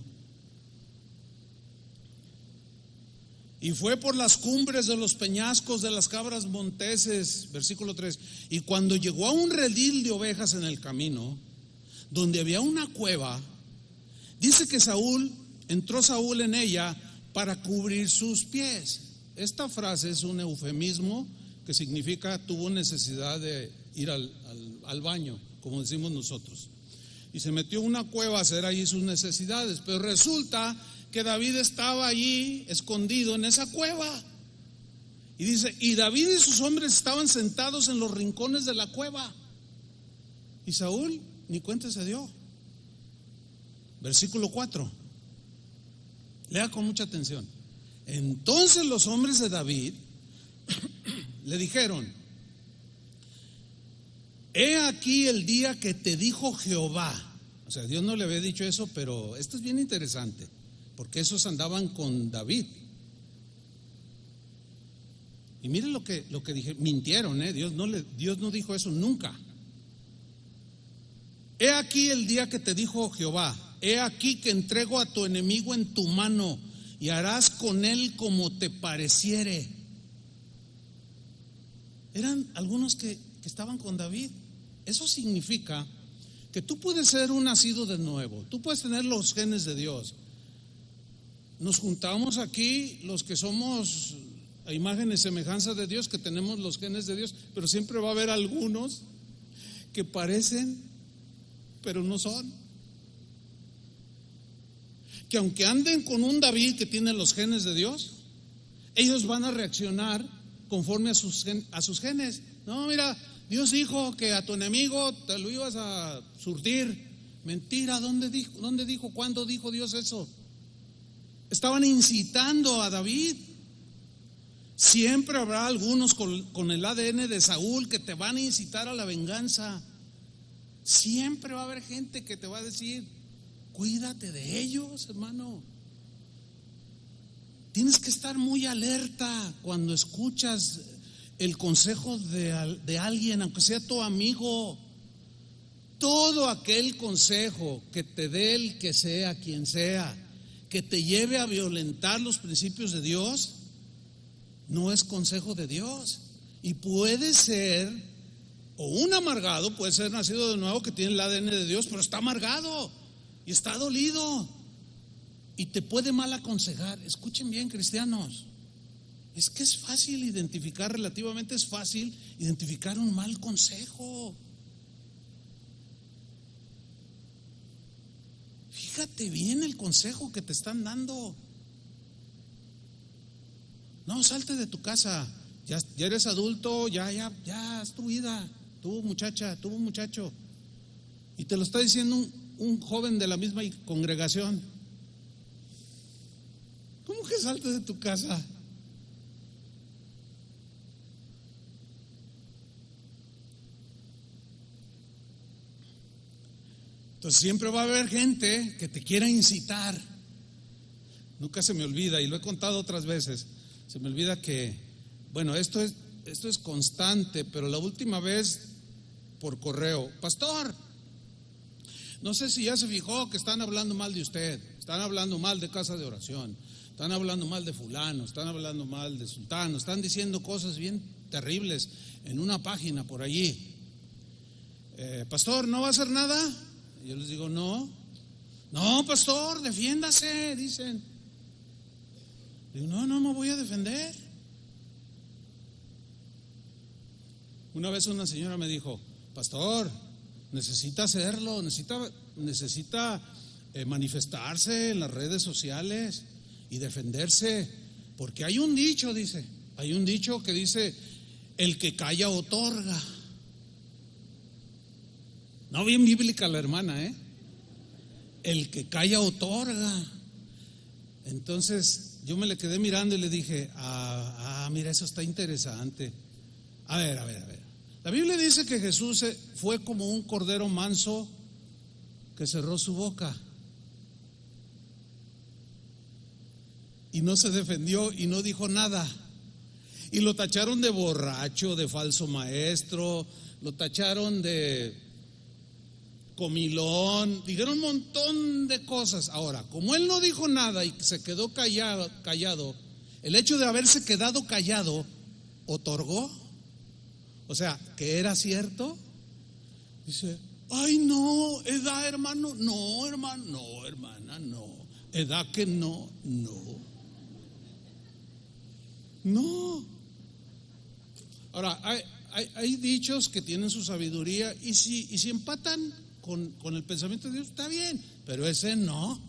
Y fue por las cumbres de los peñascos de las cabras monteses, versículo 3. Y cuando llegó a un redil de ovejas en el camino, donde había una cueva, dice que entró Saúl en ella para cubrir sus pies. Esta frase es un eufemismo que significa tuvo necesidad de ir al baño, como decimos nosotros. Y se metió a una cueva a hacer allí sus necesidades. Pero resulta que David estaba allí escondido en esa cueva. Y dice, y David y sus hombres estaban sentados en los rincones de la cueva. Y Saúl ni cuenta se dio. Versículo 4. Lea con mucha atención. Entonces los hombres de David le dijeron, he aquí el día que te dijo Jehová. O sea, Dios no le había dicho eso, pero esto es bien interesante, porque esos andaban con David. Y miren lo que dije, mintieron, Dios no dijo eso nunca. He aquí el día que te dijo Jehová, he aquí que entrego a tu enemigo en tu mano y harás con él como te pareciere. Eran algunos que estaban con David. Eso significa que tú puedes ser un nacido de nuevo, tú puedes tener los genes de Dios. Nos juntamos aquí los que somos a imagen y semejanza de Dios, que tenemos los genes de Dios, pero siempre va a haber algunos que parecen, pero no son. Que aunque anden con un David que tiene los genes de Dios, ellos van a reaccionar conforme a sus genes. No, mira, Dios dijo que a tu enemigo te lo ibas a surtir. Mentira, ¿dónde dijo? ¿Cuándo dijo Dios eso? Estaban incitando a David. Siempre habrá algunos con el ADN de Saúl que te van a incitar a la venganza. Siempre va a haber gente que te va a decir, cuídate de ellos, hermano. Tienes que estar muy alerta cuando escuchas el consejo de alguien, aunque sea tu amigo. Todo aquel consejo que te dé el que sea, quien sea, que te lleve a violentar los principios de Dios, no es consejo de Dios. Y puede ser, o un amargado, puede ser nacido de nuevo que tiene el ADN de Dios, pero está amargado y está dolido y te puede mal aconsejar. Escuchen bien, cristianos, es que es fácil identificar, relativamente es fácil identificar un mal consejo. Fíjate bien el consejo que te están dando. No, salte de tu casa, ya eres adulto, ya es tu vida, tu muchacha, tu muchacho. Y te lo está diciendo un joven de la misma congregación. ¿Cómo que salte de tu casa? Entonces siempre va a haber gente que te quiera incitar. Nunca se me olvida, y lo he contado otras veces, se me olvida que, bueno, esto es constante, pero la última vez por correo, pastor, no sé si ya se fijó que están hablando mal de usted, están hablando mal de casa de oración, están hablando mal de fulano, están hablando mal de sultano, están diciendo cosas bien terribles en una página por allí. Pastor, ¿no va a hacer nada? Yo les digo, no, pastor, defiéndase, dicen. Digo, no me voy a defender. Una vez una señora me dijo, pastor, necesita hacerlo, necesita manifestarse en las redes sociales y defenderse, porque hay un dicho, dice, hay un dicho que dice, el que calla otorga. No, bien bíblica la hermana, el que calla otorga. Entonces yo me le quedé mirando y le dije, mira, eso está interesante. A ver. La Biblia dice que Jesús fue como un cordero manso que cerró su boca y no se defendió y no dijo nada. Y lo tacharon de borracho, de falso maestro, lo tacharon de comilón, dijeron un montón de cosas. Ahora, como él no dijo nada y se quedó callado, el hecho de haberse quedado callado otorgó, o sea, que era cierto. Dice, ay no, edad hermano, no hermano, no hermana, no, edad que no. Ahora, hay dichos que tienen su sabiduría y si empatan con el pensamiento de Dios, está bien, pero ese no,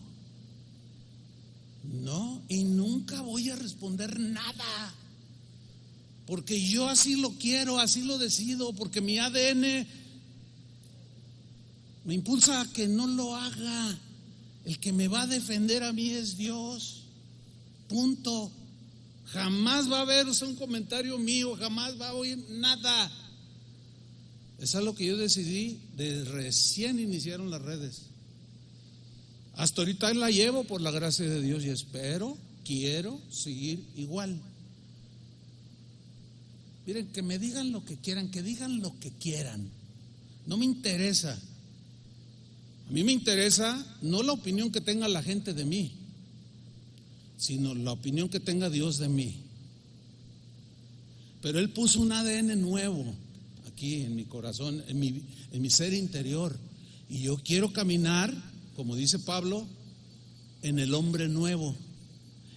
y nunca voy a responder nada, porque yo así lo quiero, así lo decido, porque mi ADN me impulsa a que no lo haga. El que me va a defender a mí es Dios, punto. Jamás va a haber un comentario mío, jamás va a oír nada. Eso es lo que yo decidí de recién iniciaron las redes. Hasta ahorita la llevo por la gracia de Dios y quiero seguir igual. Miren, que me digan lo que quieran, que digan lo que quieran. No me interesa. A mí me interesa no la opinión que tenga la gente de mí, sino la opinión que tenga Dios de mí. Pero Él puso un ADN nuevo aquí en mi corazón, en mi ser interior. Y yo quiero caminar, como dice Pablo, en el hombre nuevo,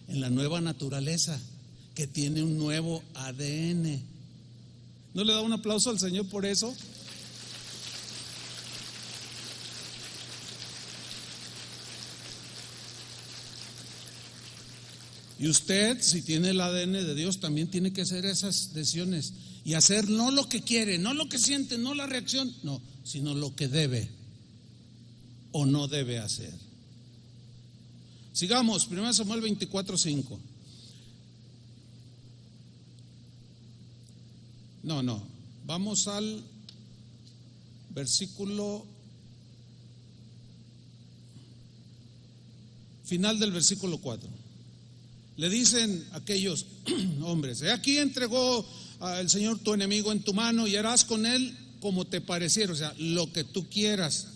en la nueva naturaleza, que tiene un nuevo ADN. ¿No le da un aplauso al Señor por eso? Y usted, si tiene el ADN de Dios, también tiene que hacer esas decisiones y hacer no lo que quiere, no lo que siente, no la reacción, no, sino lo que debe o no debe hacer. Sigamos, 1 Samuel 24:5. No, vamos al versículo final del versículo 4. Le dicen aquellos hombres: he aquí entregó el Señor tu enemigo en tu mano y harás con él como te pareciera, o sea, lo que tú quieras.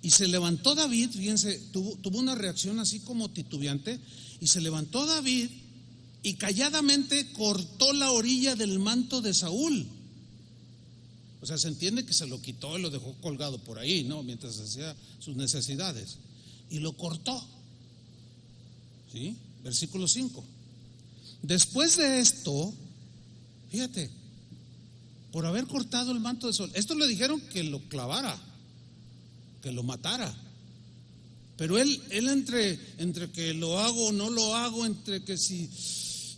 Y se levantó David, fíjense, tuvo una reacción así como titubeante, y se levantó David y calladamente cortó la orilla del manto de Saúl. O sea, se entiende que se lo quitó y lo dejó colgado por ahí, ¿no? Mientras hacía sus necesidades. Y lo cortó. ¿Sí? Versículo 5. Después de esto, fíjate, por haber cortado el manto de Saúl, esto le dijeron que lo clavara, que lo matara. Pero él entre que lo hago o no lo hago, entre que si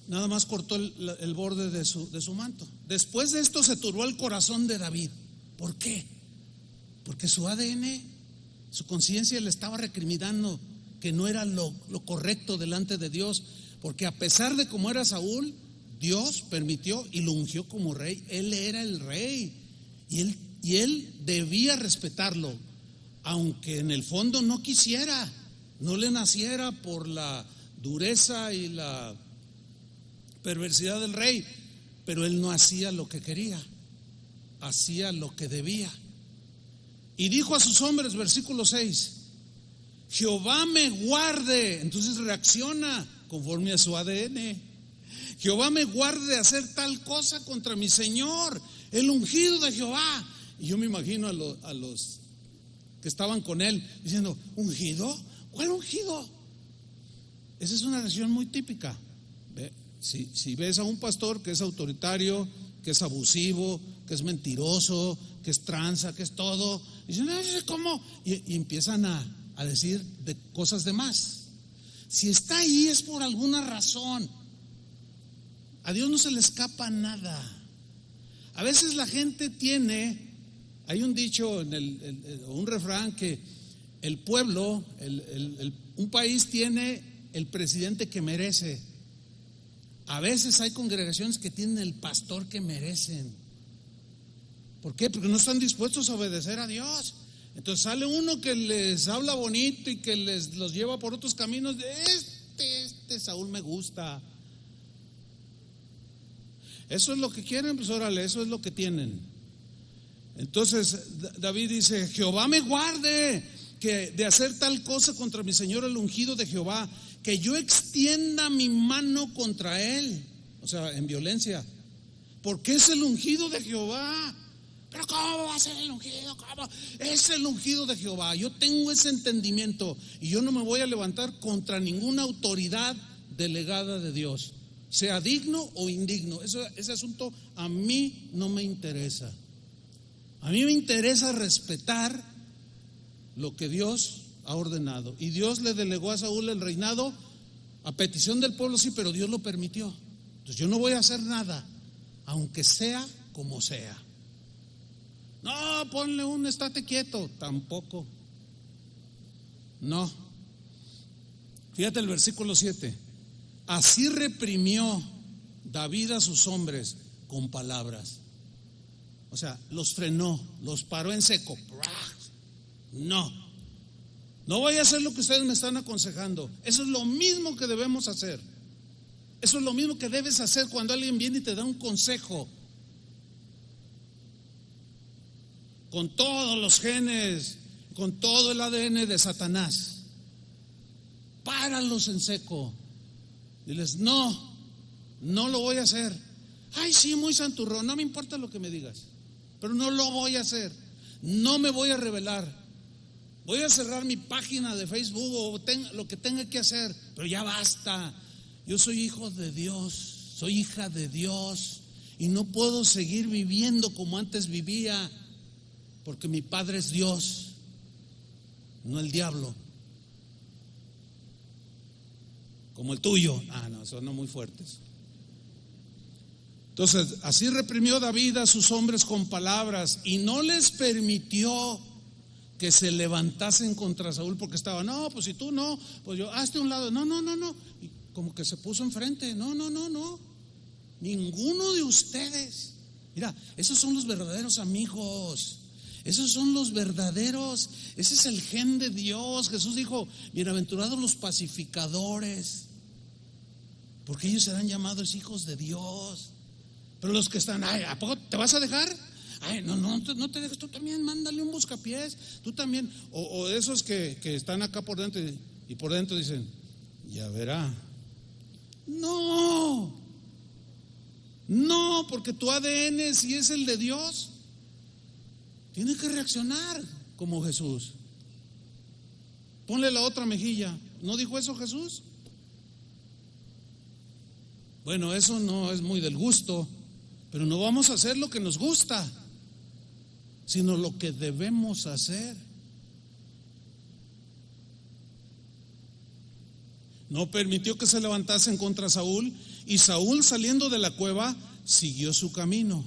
nada más cortó el borde de su manto. Después de esto se turbó el corazón de David. ¿Por qué? Porque su ADN, su conciencia le estaba recriminando que no era lo correcto delante de Dios, porque a pesar de cómo era Saúl, Dios permitió y lo ungió como rey. Él era el rey y él debía respetarlo, aunque en el fondo no quisiera, no le naciera por la dureza y la perversidad del rey, pero él no hacía lo que quería, hacía lo que debía. Y dijo a sus hombres, versículo 6: Jehová me guarde. Entonces reacciona conforme a su ADN. Jehová me guarde de hacer tal cosa contra mi Señor, el ungido de Jehová. Y yo me imagino a los que estaban con él diciendo: ¿ungido? ¿Cuál ungido? Esa es una reacción muy típica. Si ves a un pastor que es autoritario, que es abusivo, que es mentiroso, que es tranza, que es todo, dicen: ¿cómo? Y empiezan a decir de cosas de más. Si está ahí es por alguna razón. A Dios no se le escapa nada. A veces la gente hay un dicho, un refrán, que el pueblo, un país tiene el presidente que merece. A veces hay congregaciones que tienen el pastor que merecen. ¿Por qué? Porque no están dispuestos a obedecer a Dios. Entonces sale uno que les habla bonito y que los lleva por otros caminos. Este Saúl me gusta. Eso es lo que quieren, pues órale, eso es lo que tienen. Entonces David dice: Jehová me guarde de hacer tal cosa contra mi Señor el ungido de Jehová, que yo extienda mi mano contra él. O sea, en violencia. Porque es el ungido de Jehová. Pero ¿cómo va a ser el ungido? ¿Cómo? Es el ungido de Jehová. Yo tengo ese entendimiento y yo no me voy a levantar contra ninguna autoridad delegada de Dios, sea digno o indigno. Ese asunto a mí no me interesa. A mí me interesa respetar lo que Dios ha ordenado. Y Dios le delegó a Saúl el reinado a petición del pueblo, sí, pero Dios lo permitió. Entonces yo no voy a hacer nada, aunque sea como sea. No, ponle un estate quieto, tampoco. No. Fíjate el versículo 7. Así reprimió David a sus hombres con palabras. O sea, los frenó, los paró en seco. No voy a hacer lo que ustedes me están aconsejando. Eso es lo mismo que debemos hacer. Eso es lo mismo que debes hacer cuando alguien viene y te da un consejo. Con todos los genes con todo el ADN de Satanás. Páralos en seco. Diles, no lo voy a hacer. Ay, sí, muy santurrón, no me importa lo que me digas, pero no lo voy a hacer. No me voy a rebelar. Voy a cerrar mi página de Facebook o lo que tenga que hacer, pero ya basta. Yo soy hijo de Dios, soy hija de Dios y no puedo seguir viviendo como antes vivía, porque mi Padre es Dios, no el diablo, como el tuyo. No, son muy fuertes. Entonces, así reprimió David a sus hombres con palabras y no les permitió que se levantasen contra Saúl, porque estaba, no, pues si tú no, pues yo, hazte a un lado, no, y como que se puso enfrente, no, ninguno de ustedes. Mira, esos son los verdaderos amigos, esos son los verdaderos, ese es el gen de Dios. Jesús dijo, bienaventurados los pacificadores, porque ellos serán llamados hijos de Dios. Pero los que están, ¿a poco te vas a dejar? No te dejes, tú también mándale un buscapiés, tú también. O esos que están acá por dentro y por dentro dicen, ya verá. No, porque tu ADN, si es el de Dios, tiene que reaccionar como Jesús. Ponle la otra mejilla. ¿No dijo eso Jesús? Bueno, eso no es muy del gusto, pero no vamos a hacer lo que nos gusta, sino lo que debemos hacer. No permitió que se levantasen contra Saúl, y Saúl, saliendo de la cueva, siguió su camino.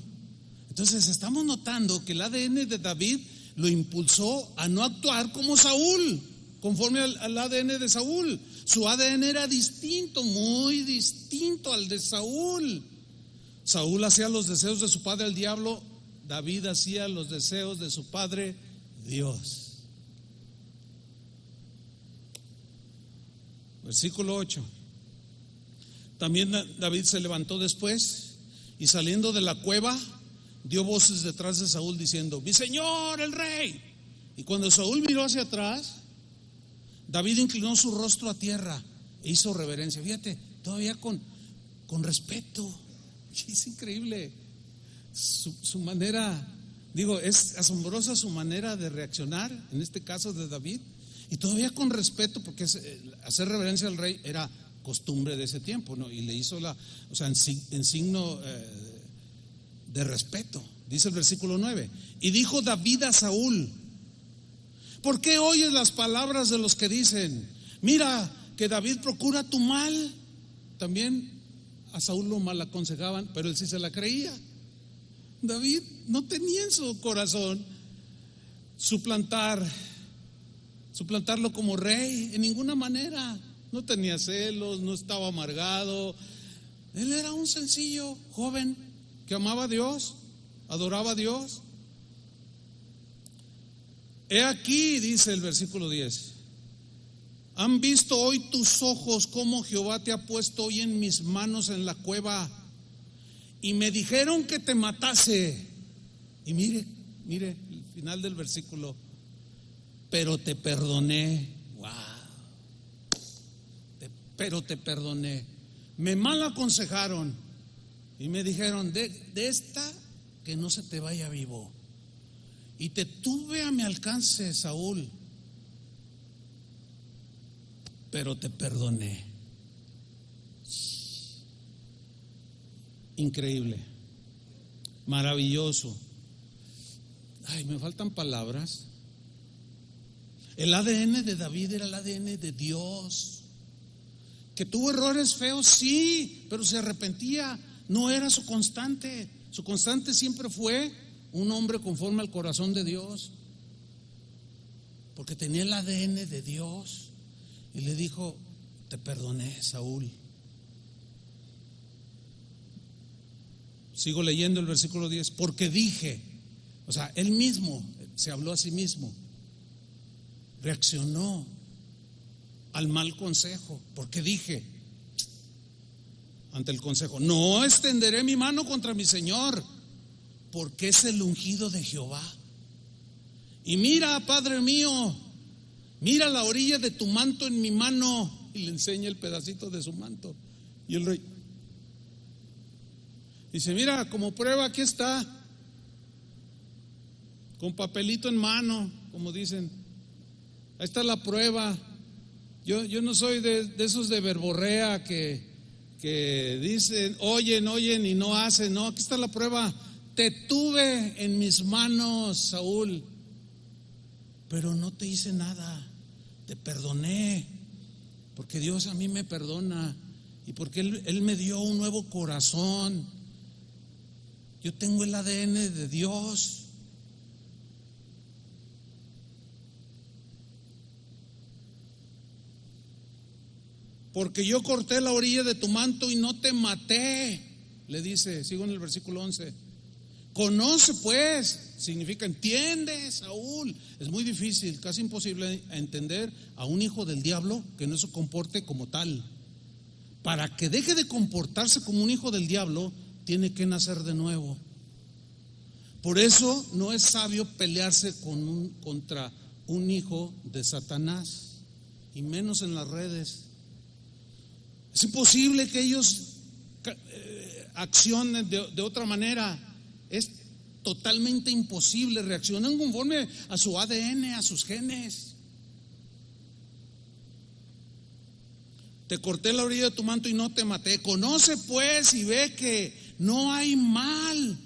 Entonces estamos notando que el ADN de David lo impulsó a no actuar como Saúl, conforme al ADN de Saúl. Su ADN era distinto, muy distinto al de Saúl. Saúl hacía los deseos de su padre el diablo, David hacía los deseos de su padre Dios. Versículo 8. También David se levantó después y, saliendo de la cueva, dio voces detrás de Saúl diciendo, mi señor el rey. Y cuando Saúl miró hacia atrás, David inclinó su rostro a tierra e hizo reverencia. Fíjate, todavía con respeto. Es increíble su manera, es asombrosa su manera de reaccionar, en este caso de David, y todavía con respeto, porque hacer reverencia al rey era costumbre de ese tiempo, ¿no? Y le hizo en signo de respeto. Dice el versículo 9, y dijo David a Saúl, ¿por qué oyes las palabras de los que dicen, mira que David procura tu mal? También a Saúl lo mal aconsejaban, pero él sí se la creía. David no tenía en su corazón suplantarlo como rey, en ninguna manera. No tenía celos, no estaba amargado. Él era un sencillo joven que amaba a Dios, adoraba a Dios. He aquí, dice el versículo 10, han visto hoy tus ojos cómo Jehová te ha puesto hoy en mis manos en la cueva, y me dijeron que te matase. Y mire el final del versículo, pero te perdoné. Wow. Pero te perdoné. Me mal aconsejaron y me dijeron, de esta que no se te vaya vivo. Y te tuve a mi alcance, Saúl, pero te perdoné. Increíble, maravilloso. Me faltan palabras. El ADN de David era el ADN de Dios. Que tuvo errores feos, sí, pero se arrepentía. No era su constante. Su constante siempre fue un hombre conforme al corazón de Dios, porque tenía el ADN de Dios. Y le dijo, te perdoné, Saúl. Sigo leyendo el versículo 10, porque dije, él mismo se habló a sí mismo, reaccionó al mal consejo, porque dije ante el consejo, no extenderé mi mano contra mi Señor, porque es el ungido de Jehová. Y mira, Padre mío, mira la orilla de tu manto en mi mano. Y le enseña el pedacito de su manto. Y el rey dice: mira, como prueba aquí está, con papelito en mano, como dicen. Ahí está la prueba. Yo no soy de esos de verborrea que dicen, oyen y no hacen. No, aquí está la prueba. Te tuve en mis manos, Saúl, pero no te hice nada. Te perdoné, porque Dios a mí me perdona y porque Él me dio un nuevo corazón. Yo tengo el ADN de Dios. Porque yo corté la orilla de tu manto y no te maté, le dice. Sigo en el versículo 11. Conoce pues, significa entiende, Saúl. Es muy difícil, casi imposible entender a un hijo del diablo que no se comporte como tal. Para que deje de comportarse como un hijo del diablo, tiene que nacer de nuevo. Por eso no es sabio pelearse contra un hijo de Satanás, y menos en las redes. Es imposible que ellos accionen de otra manera. Es totalmente imposible. Reaccionan conforme a su ADN, a sus genes. Te corté la orilla de tu manto y no te maté. Conoce pues y ve que no hay mal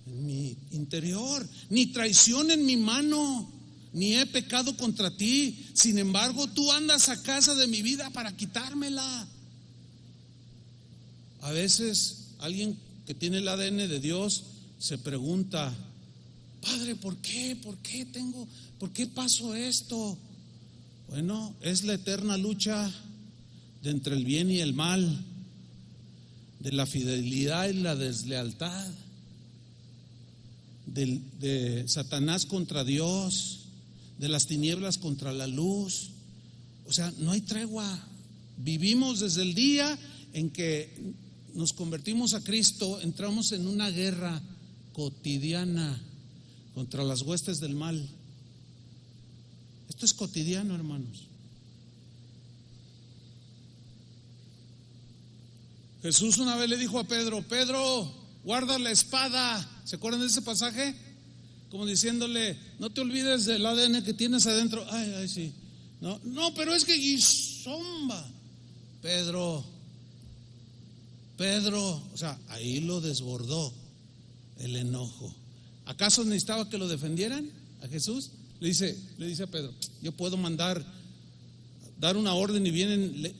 en mi interior, ni traición en mi mano, ni he pecado contra ti. Sin embargo, tú andas a casa de mi vida para quitármela. A veces alguien que tiene el ADN de Dios se pregunta: Padre, ¿por qué pasó esto? Bueno, es la eterna lucha de entre el bien y el mal, de la fidelidad y la deslealtad, de Satanás contra Dios, de las tinieblas contra la luz. O sea, no hay tregua. Vivimos desde el día en que nos convertimos a Cristo, entramos en una guerra cotidiana contra las huestes del mal. Esto es cotidiano, hermanos. Jesús una vez le dijo a Pedro: Pedro, guarda la espada. ¿Se acuerdan de ese pasaje? Como diciéndole: no te olvides del ADN que tienes adentro. Ay, sí. No, pero es que Guisomba. Pedro, o sea, ahí lo desbordó el enojo. ¿Acaso necesitaba que lo defendieran a Jesús? Le dice a Pedro: yo puedo dar una orden y vienen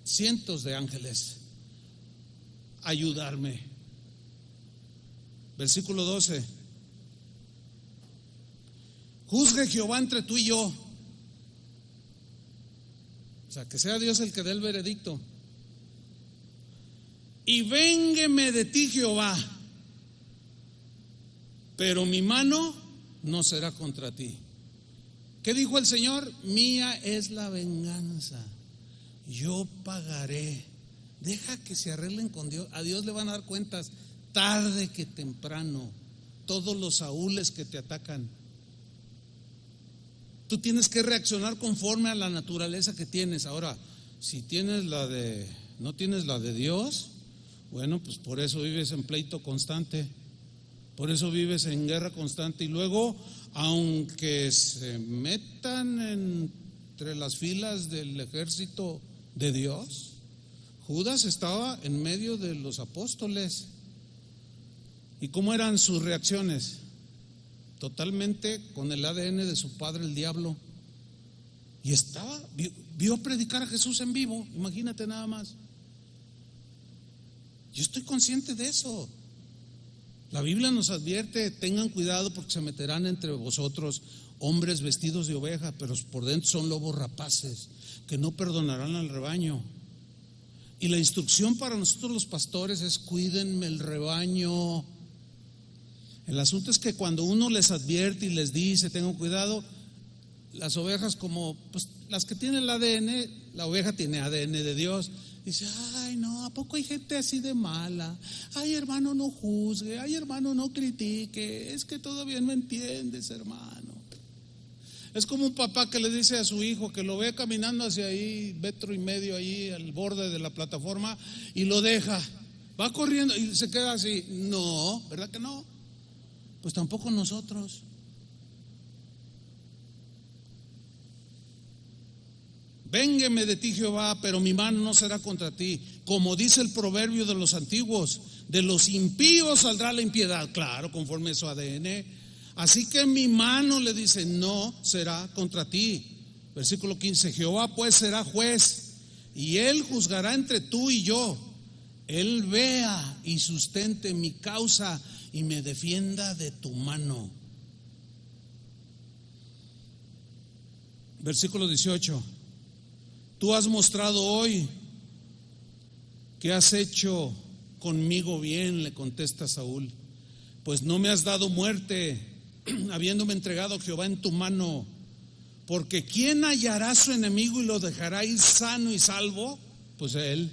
cientos de ángeles a ayudarme. Versículo 12. Juzgue Jehová entre tú y yo. O sea, que sea Dios el que dé el veredicto. Y véngueme de ti, Jehová, pero mi mano no será contra ti. ¿Qué dijo el Señor? Mía es la venganza, yo pagaré. Deja que se arreglen con Dios. A Dios le van a dar cuentas tarde que temprano. Todos los Saúles que te atacan, tú tienes que reaccionar conforme a la naturaleza que tienes. Ahora, si no tienes la de Dios, bueno, pues por eso vives en pleito constante, por eso vives en guerra constante. Y luego, aunque se metan entre las filas del ejército de Dios, Judas estaba en medio de los apóstoles. ¿Y cómo eran sus reacciones? Totalmente con el ADN de su padre, el diablo. Y vio predicar a Jesús en vivo, imagínate nada más. Yo estoy consciente de eso. La Biblia nos advierte: tengan cuidado porque se meterán entre vosotros hombres vestidos de oveja, pero por dentro son lobos rapaces que no perdonarán al rebaño. Y la instrucción para nosotros los pastores es: cuídenme el rebaño. El asunto es que cuando uno les advierte y les dice: tengan cuidado, las ovejas, como pues las que tienen el ADN, la oveja tiene ADN de Dios. Dice: ay, no, ¿a poco hay gente así de mala? Ay, hermano, no juzgue, ay, hermano, no critique, es que todavía no entiendes, hermano. Es como un papá que le dice a su hijo que lo ve caminando hacia ahí, 1.5 metros ahí al borde de la plataforma y lo deja. Va corriendo y se queda así. No, ¿verdad que no? Pues tampoco nosotros. Véngueme de ti, Jehová, pero mi mano no será contra ti. Como dice el proverbio de los antiguos, de los impíos saldrá la impiedad. Claro, conforme a su ADN. Así que mi mano, le dice, no será contra ti. Versículo 15, Jehová pues será juez, y él juzgará entre tú y yo. Él vea y sustente mi causa y me defienda de tu mano. Versículo 18, tú has mostrado hoy que has hecho conmigo bien, le contesta Saúl, pues no me has dado muerte, habiéndome entregado Jehová en tu mano. Porque ¿quién hallará a su enemigo y lo dejará ir sano y salvo? Pues él.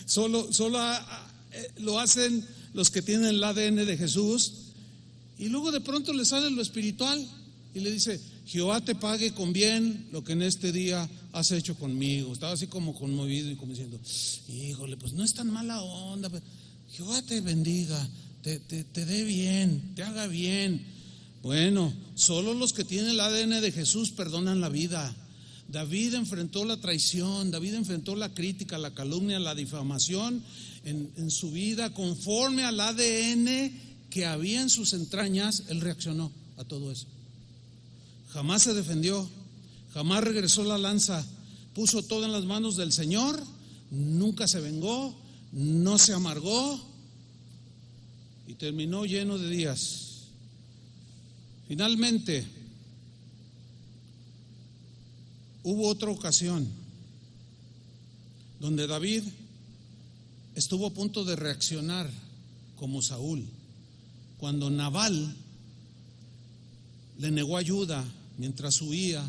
Solo lo hacen los que tienen el ADN de Jesús. Y luego de pronto le sale lo espiritual y le dice, Jehová te pague con bien lo que en este día has hecho conmigo. Estaba así como conmovido y como diciendo, híjole, pues no es tan mala onda. Jehová te bendiga, te dé bien, te haga bien. Bueno, solo los que tienen el ADN de Jesús perdonan la vida. David enfrentó la traición, David enfrentó la crítica, la calumnia, la difamación en su vida. Conforme al ADN que había en sus entrañas, él reaccionó a todo eso. Jamás se defendió, jamás regresó la lanza, puso todo en las manos del Señor, nunca se vengó, no se amargó y terminó lleno de días. Finalmente, hubo otra ocasión donde David estuvo a punto de reaccionar como Saúl, cuando Nabal le negó ayuda mientras huía.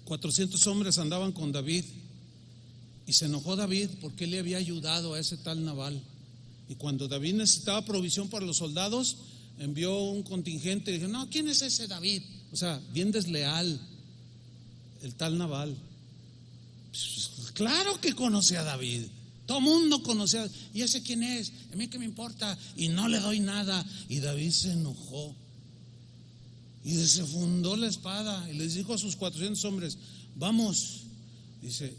400 hombres andaban con David y se enojó David porque él le había ayudado a ese tal Nabal. Y cuando David necesitaba provisión para los soldados, envió un contingente y dijo, no, ¿quién es ese David? O sea, bien desleal el tal Nabal. Pues, claro que conocía a David, todo el mundo conocía. ¿Y ese quién es? A mí qué me importa, y no le doy nada. Y David se enojó y se fundó la espada y les dijo a sus 400 hombres, vamos, dice,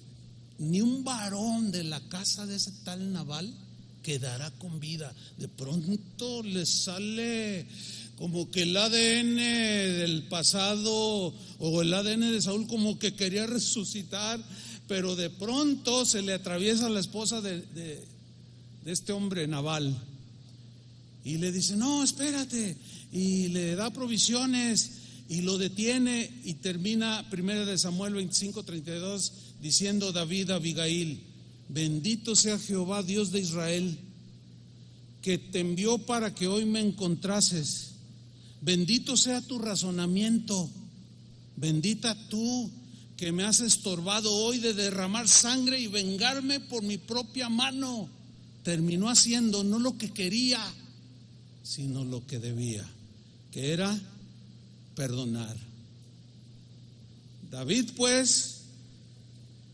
ni un varón de la casa de ese tal Nabal quedará con vida. De pronto le sale como que el ADN del pasado o el ADN de Saúl como que quería resucitar, pero de pronto se le atraviesa la esposa de este hombre Nabal y le dice, no, espérate, y le da provisiones y lo detiene y termina 1 Samuel 25:32 diciendo David a Abigail, bendito sea Jehová Dios de Israel, que te envió para que hoy me encontrases. Bendito sea tu razonamiento, bendita tú que me has estorbado hoy de derramar sangre y vengarme por mi propia mano. Terminó haciendo no lo que quería, sino lo que debía, que era perdonar. David pues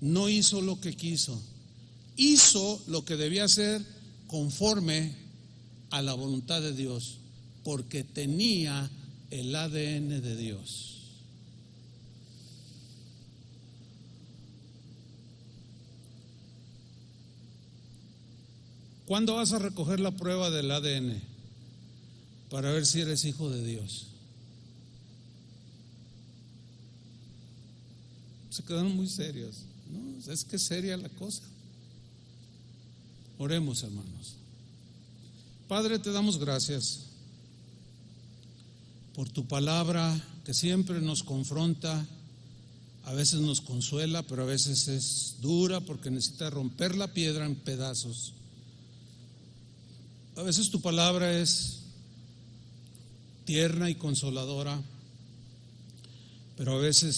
no hizo lo que quiso, hizo lo que debía hacer conforme a la voluntad de Dios, porque tenía el ADN de Dios. ¿Cuándo vas a recoger la prueba del ADN para ver si eres hijo de Dios? Se quedaron muy serios, ¿no? Es que es seria la cosa. Oremos, hermanos. Padre, te damos gracias por tu palabra que siempre nos confronta, a veces nos consuela, pero a veces es dura porque necesita romper la piedra en pedazos. A veces tu palabra es tierna y consoladora, pero a veces